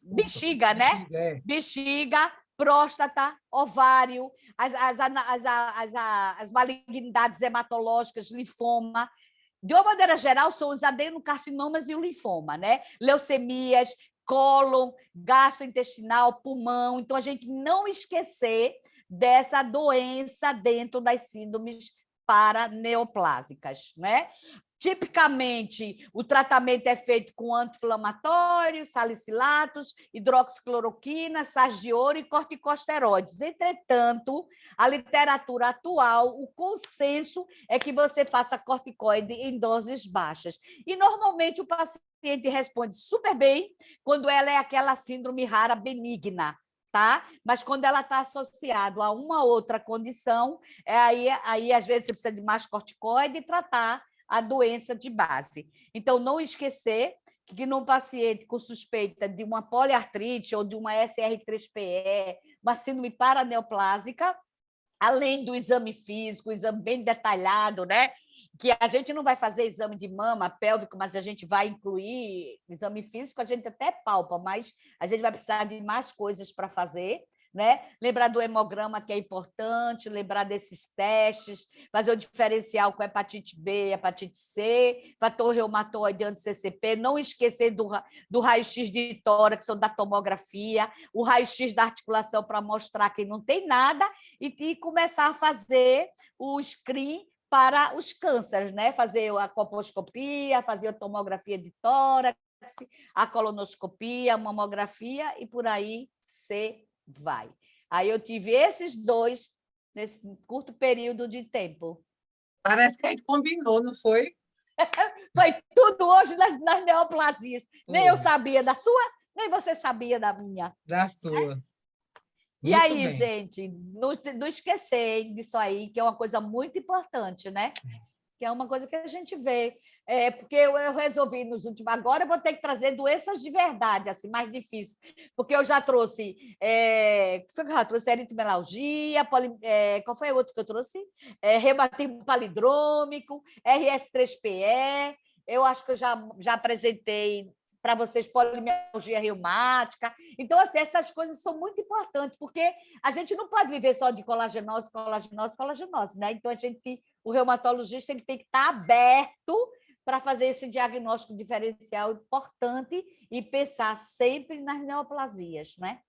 Bexiga, né? Bexiga, é. Bexiga, próstata, ovário, as malignidades hematológicas, linfoma. De uma maneira geral, são os adenocarcinomas e o linfoma, né? Leucemias, cólon, gastrointestinal, pulmão. Então, a gente não esquecer dessa doença dentro das síndromes paraneoplásicas, né? Tipicamente, o tratamento é feito com anti-inflamatórios, salicilatos, hidroxicloroquina, sais de ouro e corticosteroides. Entretanto, a literatura atual, o consenso é que você faça corticoide em doses baixas. E, normalmente, o paciente responde super bem quando ela é aquela síndrome rara benigna, tá? Mas quando ela está associada a uma outra condição, aí às vezes você precisa de mais corticoide e tratar a doença de base. Então, não esquecer que num paciente com suspeita de uma poliartrite ou de uma SR3PE, uma síndrome paraneoplásica, além do exame físico, exame bem detalhado, né? Que a gente não vai fazer exame de mama, pélvico, mas a gente vai incluir exame físico, a gente até palpa, mas a gente vai precisar de mais coisas para fazer, né? Lembrar do hemograma, que é importante, lembrar desses testes, fazer o diferencial com hepatite B, hepatite C, fator reumatoide anti-CCP, não esquecer do raio-x de tórax ou da tomografia, o raio-x da articulação para mostrar que não tem nada e começar a fazer o screen para os cânceres, né? Fazer a colposcopia, fazer a tomografia de tórax, a colonoscopia, a mamografia e por aí você vai. Aí eu tive esses 2 nesse curto período de tempo. Parece que a gente combinou, não foi? Foi tudo hoje nas neoplasias. Nem eu sabia da sua, nem você sabia da minha. Da sua. E aí, gente, não esquecer disso aí, que é uma coisa muito importante, né? Que é uma coisa que a gente vê. Porque eu resolvi nos últimos... Agora eu vou ter que trazer doenças de verdade, assim, mais difíceis. Porque eu já trouxe... foi que eu já trouxe eritmelalgia, qual foi o outro que eu trouxe? Reumatismo palindrômico, RS3PE. Eu acho que eu já apresentei para vocês polimialgia reumática. Então, assim, essas coisas são muito importantes, porque a gente não pode viver só de colagenose, né? Então, o reumatologista ele tem que estar aberto para fazer esse diagnóstico diferencial importante e pensar sempre nas neoplasias, né?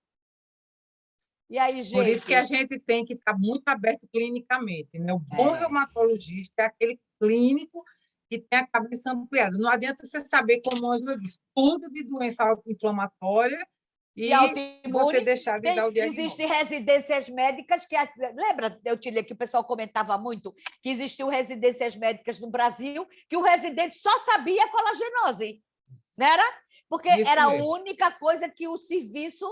E aí, gente... Por isso que a gente tem que estar muito aberto clinicamente, né? O bom reumatologista é aquele clínico que tem a cabeça ampliada. Não adianta você saber, como a Ângela disse, tudo de doença autoinflamatória e você deixar de dar o diagnóstico. Existem residências médicas que... Lembra, eu te li que o pessoal comentava muito que existiam residências médicas no Brasil que o residente só sabia colagenose, não era? Porque era a única coisa que o serviço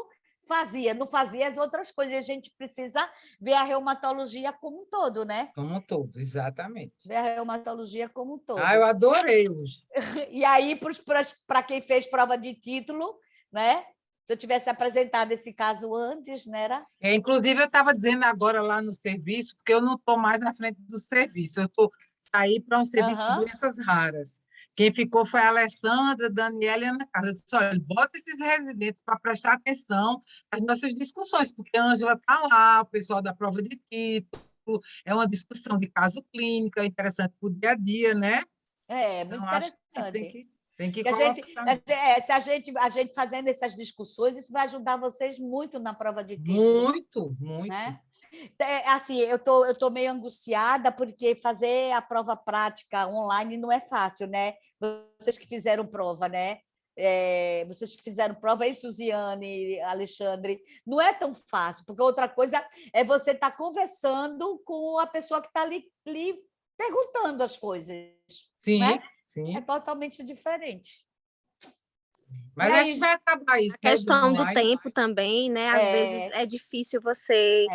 fazia, não fazia as outras coisas. A gente precisa ver a reumatologia como um todo, né? Como um todo, exatamente. Ver a reumatologia como um todo. Eu adorei hoje. E aí, para quem fez prova de título, né? Se eu tivesse apresentado esse caso antes, né? Inclusive, eu estava dizendo agora lá no serviço, porque eu não estou mais na frente do serviço, saí para um serviço de doenças raras. Quem ficou foi a Alessandra, Daniela e Ana Carla. Eu disse, olha, bota esses residentes para prestar atenção às nossas discussões, porque a Ângela está lá, o pessoal da prova de título, é uma discussão de caso clínico, é interessante para o dia a dia, né? Muito interessante. Acho que tem que se a gente fazendo essas discussões, isso vai ajudar vocês muito na prova de título. Muito, muito. Né? Assim, eu tô meio angustiada porque fazer a prova prática online não é fácil, né? Vocês que fizeram prova, né? Vocês que fizeram prova aí, Suziane, Alexandre, não é tão fácil, porque outra coisa é você estar conversando com a pessoa que está ali perguntando as coisas. Sim, né? Sim. É totalmente diferente. Mas a gente vai acabar isso. A questão do tempo também, né? Às vezes é difícil você...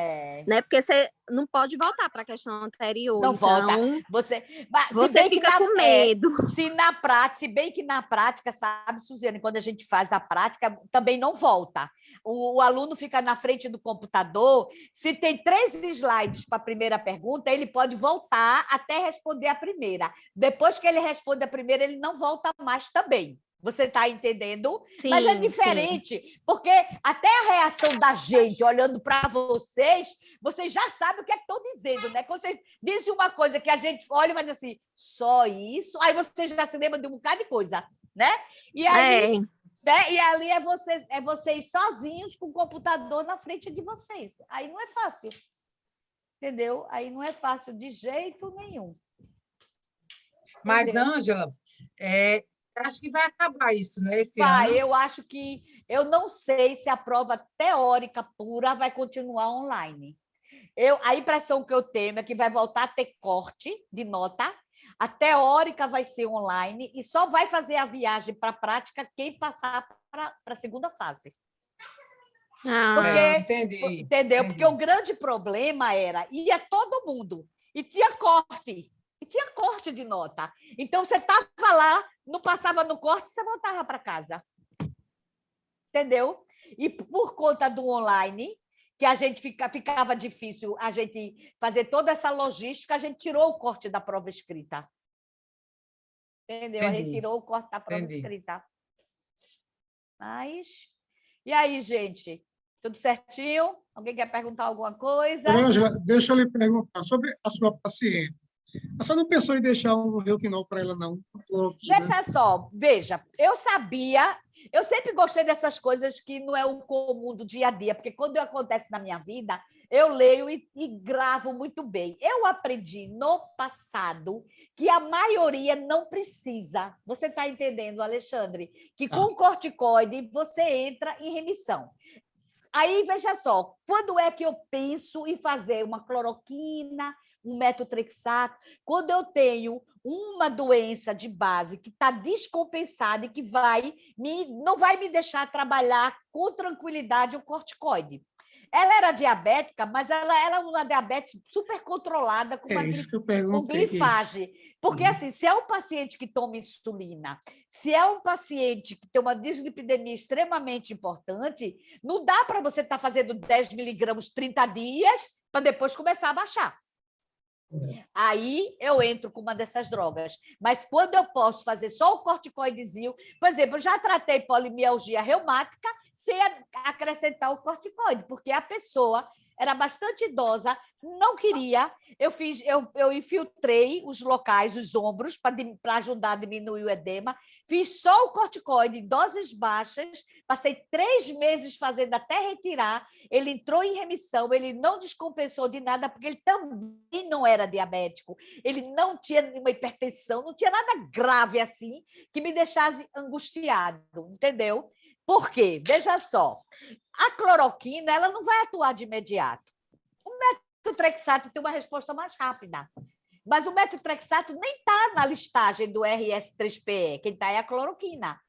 né? Porque você não pode voltar para a questão anterior. Não então, volta. Você fica com medo. Se bem que na prática, sabe, Suziane, quando a gente faz a prática, também não volta. O aluno fica na frente do computador, se tem 3 slides para a primeira pergunta, ele pode voltar até responder a primeira. Depois que ele responde a primeira, ele não volta mais também. Você está entendendo? Sim, mas é diferente, porque até a reação da gente olhando para vocês já sabem o que é que estão dizendo, né? Quando vocês dizem uma coisa que a gente olha e vai dizer assim, só isso? Aí você já se lembra de um bocado de coisa, né? E aí, né? E ali é vocês sozinhos com o computador na frente de vocês. Aí não é fácil. entendeu? Aí não é fácil de jeito nenhum. Mas, Entendeu? Ângela, acho que vai acabar isso, né, esse Vai, ano. eu acho que... Eu não sei se a prova teórica pura vai continuar online. A impressão que eu tenho é que vai voltar a ter corte de nota, a teórica vai ser online e só vai fazer a viagem para a prática quem passar para a segunda fase. Porque, entendi. entendeu? Entendi. Porque o grande problema ia todo mundo e tinha corte. E tinha corte de nota. Então, você estava lá, não passava no corte, você voltava para casa. Entendeu? E por conta do online, que a gente ficava difícil a gente fazer toda essa logística, a gente tirou o corte da prova escrita. Entendeu? Entendi. A gente tirou o corte da prova Entendi. escrita. Mas... E aí, gente? Tudo certinho? Alguém quer perguntar alguma coisa? Ângela, deixa eu lhe perguntar sobre a sua paciente. A senhora não pensou em deixar um Rouquinol para ela, não? Veja só, eu sabia, eu sempre gostei dessas coisas que não é o comum do dia a dia, porque quando acontece na minha vida, eu leio e gravo muito bem. Eu aprendi no passado que a maioria não precisa. Você está entendendo, Alexandre? Que com o corticoide você entra em remissão. Aí, veja só, quando é que eu penso em fazer uma cloroquina, um metotrexato, quando eu tenho uma doença de base que está descompensada e que não vai me deixar trabalhar com tranquilidade o corticoide. Ela era diabética, mas ela era uma diabetes super controlada com com glifage. Porque, assim, se é um paciente que toma insulina, se é um paciente que tem uma dislipidemia extremamente importante, não dá para você estar fazendo 10 miligramas 30 dias para depois começar a baixar. Aí eu entro com uma dessas drogas. Mas quando eu posso fazer só o corticoidezinho, por exemplo, eu já tratei polimialgia reumática sem acrescentar o corticoide, porque a pessoa era bastante idosa, não queria. Eu infiltrei os locais, os ombros, para ajudar a diminuir o edema. Fiz só o corticoide em doses baixas, passei 3 meses fazendo até retirar. Ele entrou em remissão, ele não descompensou de nada, porque ele também não era diabético, ele não tinha nenhuma hipertensão, não tinha nada grave assim que me deixasse angustiado, entendeu? Por quê? Veja só, a cloroquina ela não vai atuar de imediato. O metotrexato tem uma resposta mais rápida. Mas o metotrexato nem está na listagem do RS3PE, quem está é a cloroquina.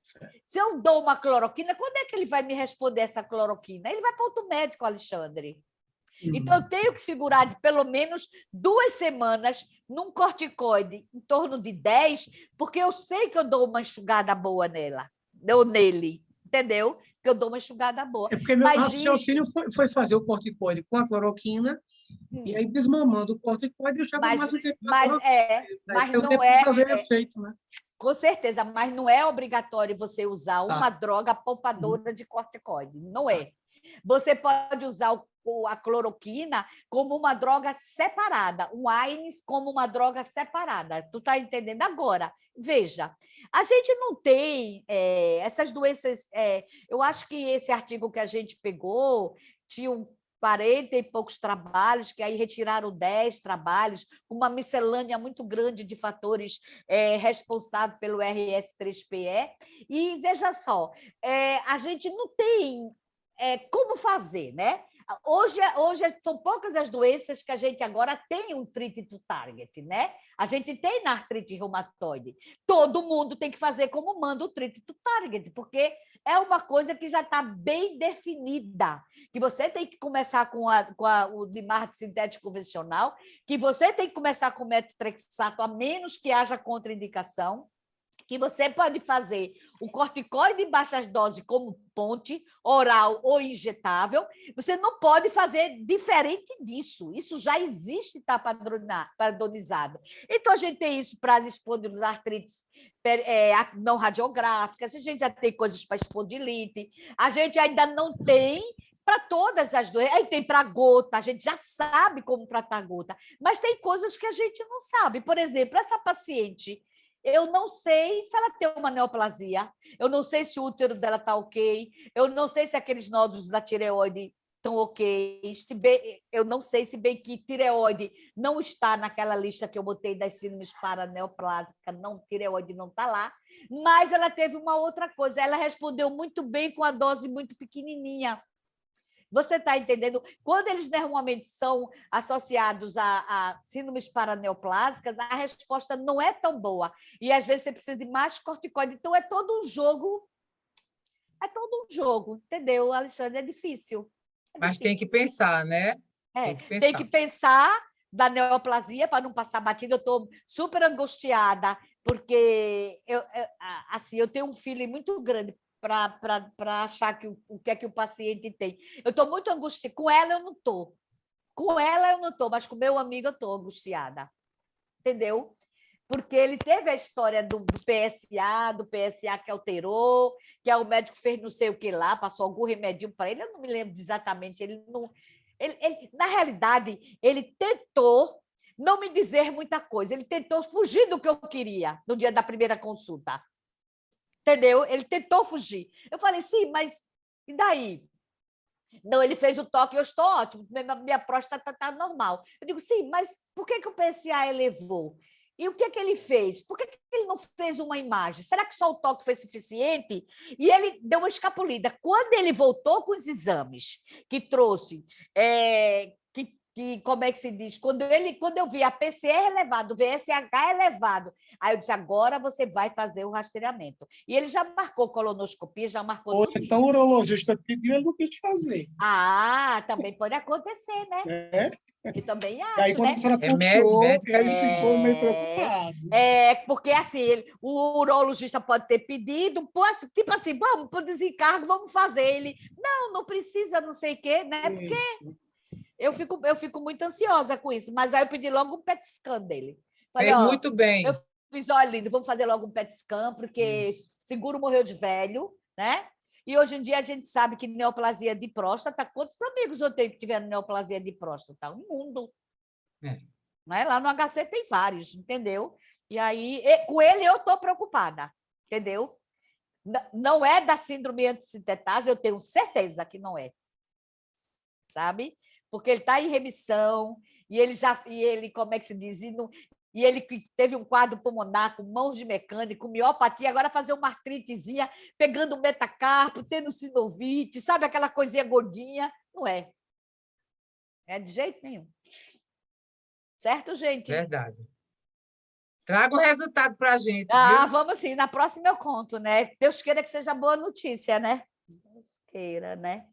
Se eu dou uma cloroquina, quando é que ele vai me responder essa cloroquina? Ele vai para outro médico, Alexandre. Então, eu tenho que segurar de pelo menos 2 semanas num corticoide em torno de 10, porque eu sei que eu dou uma enxugada boa nele, entendeu? Que eu dou uma enxugada boa. É porque meu raciocínio foi fazer o corticoide com a cloroquina e aí desmamando o corticoide eu já mais um tempo. Mas não é fazer efeito, né? Com certeza, mas não é obrigatório você usar uma droga poupadora de corticoide, não é. Você pode usar a cloroquina como uma droga separada, o AINES como uma droga separada. Tu está entendendo agora? Veja, a gente não tem essas doenças... eu acho que esse artigo que a gente pegou tinha 40 e poucos trabalhos, que aí retiraram 10 trabalhos, uma miscelânea muito grande de fatores responsáveis pelo RS3PE. E, veja só, a gente não tem como fazer, né? Hoje são poucas as doenças que a gente agora tem um treat to target, né? A gente tem na artrite reumatoide. Todo mundo tem que fazer como manda o treat to target, porque é uma coisa que já está bem definida, que você tem que começar com o Dimark sintético convencional, que você tem que começar com o metotrexato, a menos que haja contraindicação, que você pode fazer o corticoide em baixas doses como ponte, oral ou injetável, você não pode fazer diferente disso. Isso já existe, está padronizado. Então, a gente tem isso para as espondiloartrites não radiográficas, a gente já tem coisas para espondilite, a gente ainda não tem para todas as doenças. Aí tem para gota, a gente já sabe como tratar gota, mas tem coisas que a gente não sabe. Por exemplo, essa paciente... Eu não sei se ela tem uma neoplasia, eu não sei se o útero dela está ok, eu não sei se aqueles nódulos da tireoide estão ok. Eu não sei se bem que tireoide não está naquela lista que eu botei das síndromes paraneoplásicas, não, tireoide não está lá, mas ela teve uma outra coisa, ela respondeu muito bem com a dose muito pequenininha. Você está entendendo? Quando eles normalmente são associados a síndromes paraneoplásicas, a resposta não é tão boa. E, às vezes, você precisa de mais corticoide. Então, é todo um jogo. É todo um jogo, entendeu, Alexandre? É difícil. Mas tem que pensar, né? Tem que pensar da neoplasia para não passar batida. Eu estou super angustiada, porque eu tenho um feeling muito grande para achar que o que é que o paciente tem. Eu estou muito angustiada. Com ela eu não estou. Com ela eu não estou, mas com meu amigo eu estou angustiada. Entendeu? Porque ele teve a história do PSA que alterou, que o médico fez não sei o que lá, passou algum remedinho para ele, eu não me lembro exatamente. Na realidade, ele tentou não me dizer muita coisa, ele tentou fugir do que eu queria no dia da primeira consulta. Entendeu? Ele tentou fugir. Eu falei, sim, mas e daí? Não, ele fez o toque, eu estou ótimo, minha próstata está normal. Eu digo, sim, mas por que o PSA elevou? E o que ele fez? Por que ele não fez uma imagem? Será que só o toque foi suficiente? E ele deu uma escapulida. Quando ele voltou com os exames, que trouxe, como é que se diz? Quando eu vi a PCR elevado, o VSH elevado, aí eu disse, agora você vai fazer o rastreamento. E ele já marcou colonoscopia, já marcou... Ou então o urologista pediu, ele não quis fazer. Também pode acontecer, né? Eu também acho, e aí, quando né? a senhora puxou, ele ficou meio preocupado. Porque assim, o urologista pode ter pedido, tipo assim, vamos, por desencargo, vamos fazer. Ele, não precisa, não sei o quê, né? Porque eu fico muito ansiosa com isso. Mas aí eu pedi logo um PET scan dele. Falei, muito bem. Eu fiz, olha, lindo, vamos fazer logo um PET scan, porque seguro morreu de velho, né? E hoje em dia a gente sabe que neoplasia de próstata, quantos amigos eu tenho que tiveram neoplasia de próstata? Um mundo. Né? Lá no HC tem vários, entendeu? E aí, com ele eu estou preocupada, entendeu? Não é da síndrome antissintetase, eu tenho certeza que não é. Sabe? Porque ele está em remissão, e ele, como é que se diz? E ele teve um quadro pulmonar com mãos de mecânico, miopatia, agora fazer uma artritezinha, pegando metacarpo, tendo sinovite, sabe aquela coisinha gordinha? Não é. É de jeito nenhum. Certo, gente? Verdade. Traga o resultado para a gente. Viu? Vamos sim. Na próxima eu conto, né? Deus queira que seja boa notícia, né? Deus queira, né?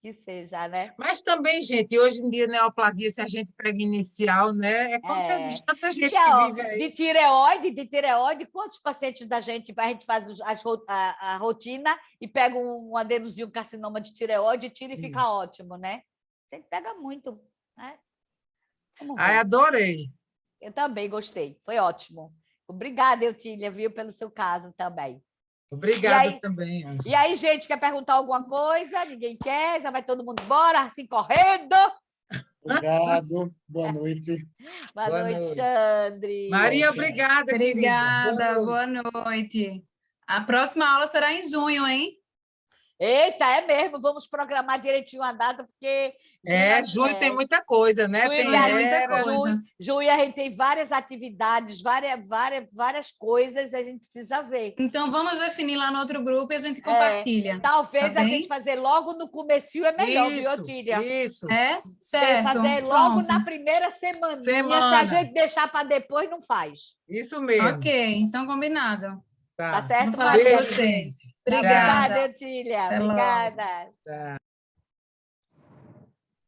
Que seja, né? Mas também, gente, hoje em dia, neoplasia, se a gente pega inicial, né? Como você diz, tanta gente que vive aí. De tireoide, quantos pacientes da gente, a gente faz a rotina e pega um adenozinho, um carcinoma de tireoide, tira e fica ótimo, né? A gente pega muito, né? Adorei. Eu também gostei, foi ótimo. Obrigada, Eutília, viu, pelo seu caso também. Obrigada também, Ângela. E aí, gente, quer perguntar alguma coisa? Ninguém quer? Já vai todo mundo embora, assim, correndo? Obrigado, boa noite. Boa noite, Xandre. Maria, obrigada. Obrigada, boa noite. A próxima aula será em junho, hein? Eita, é mesmo, vamos programar direitinho a data, porque... Junho tem muita coisa, né? Junho a gente tem várias atividades, várias coisas, a gente precisa ver. Então, vamos definir lá no outro grupo e a gente compartilha. Talvez a gente fazer logo no comecinho é melhor, viu, Tília? Isso. Certo. Fazer logo na primeira semana. Se a gente deixar para depois, não faz. Isso mesmo. Ok, então combinado. Tá certo, Maria? Obrigada. Obrigada, Tília. Obrigada.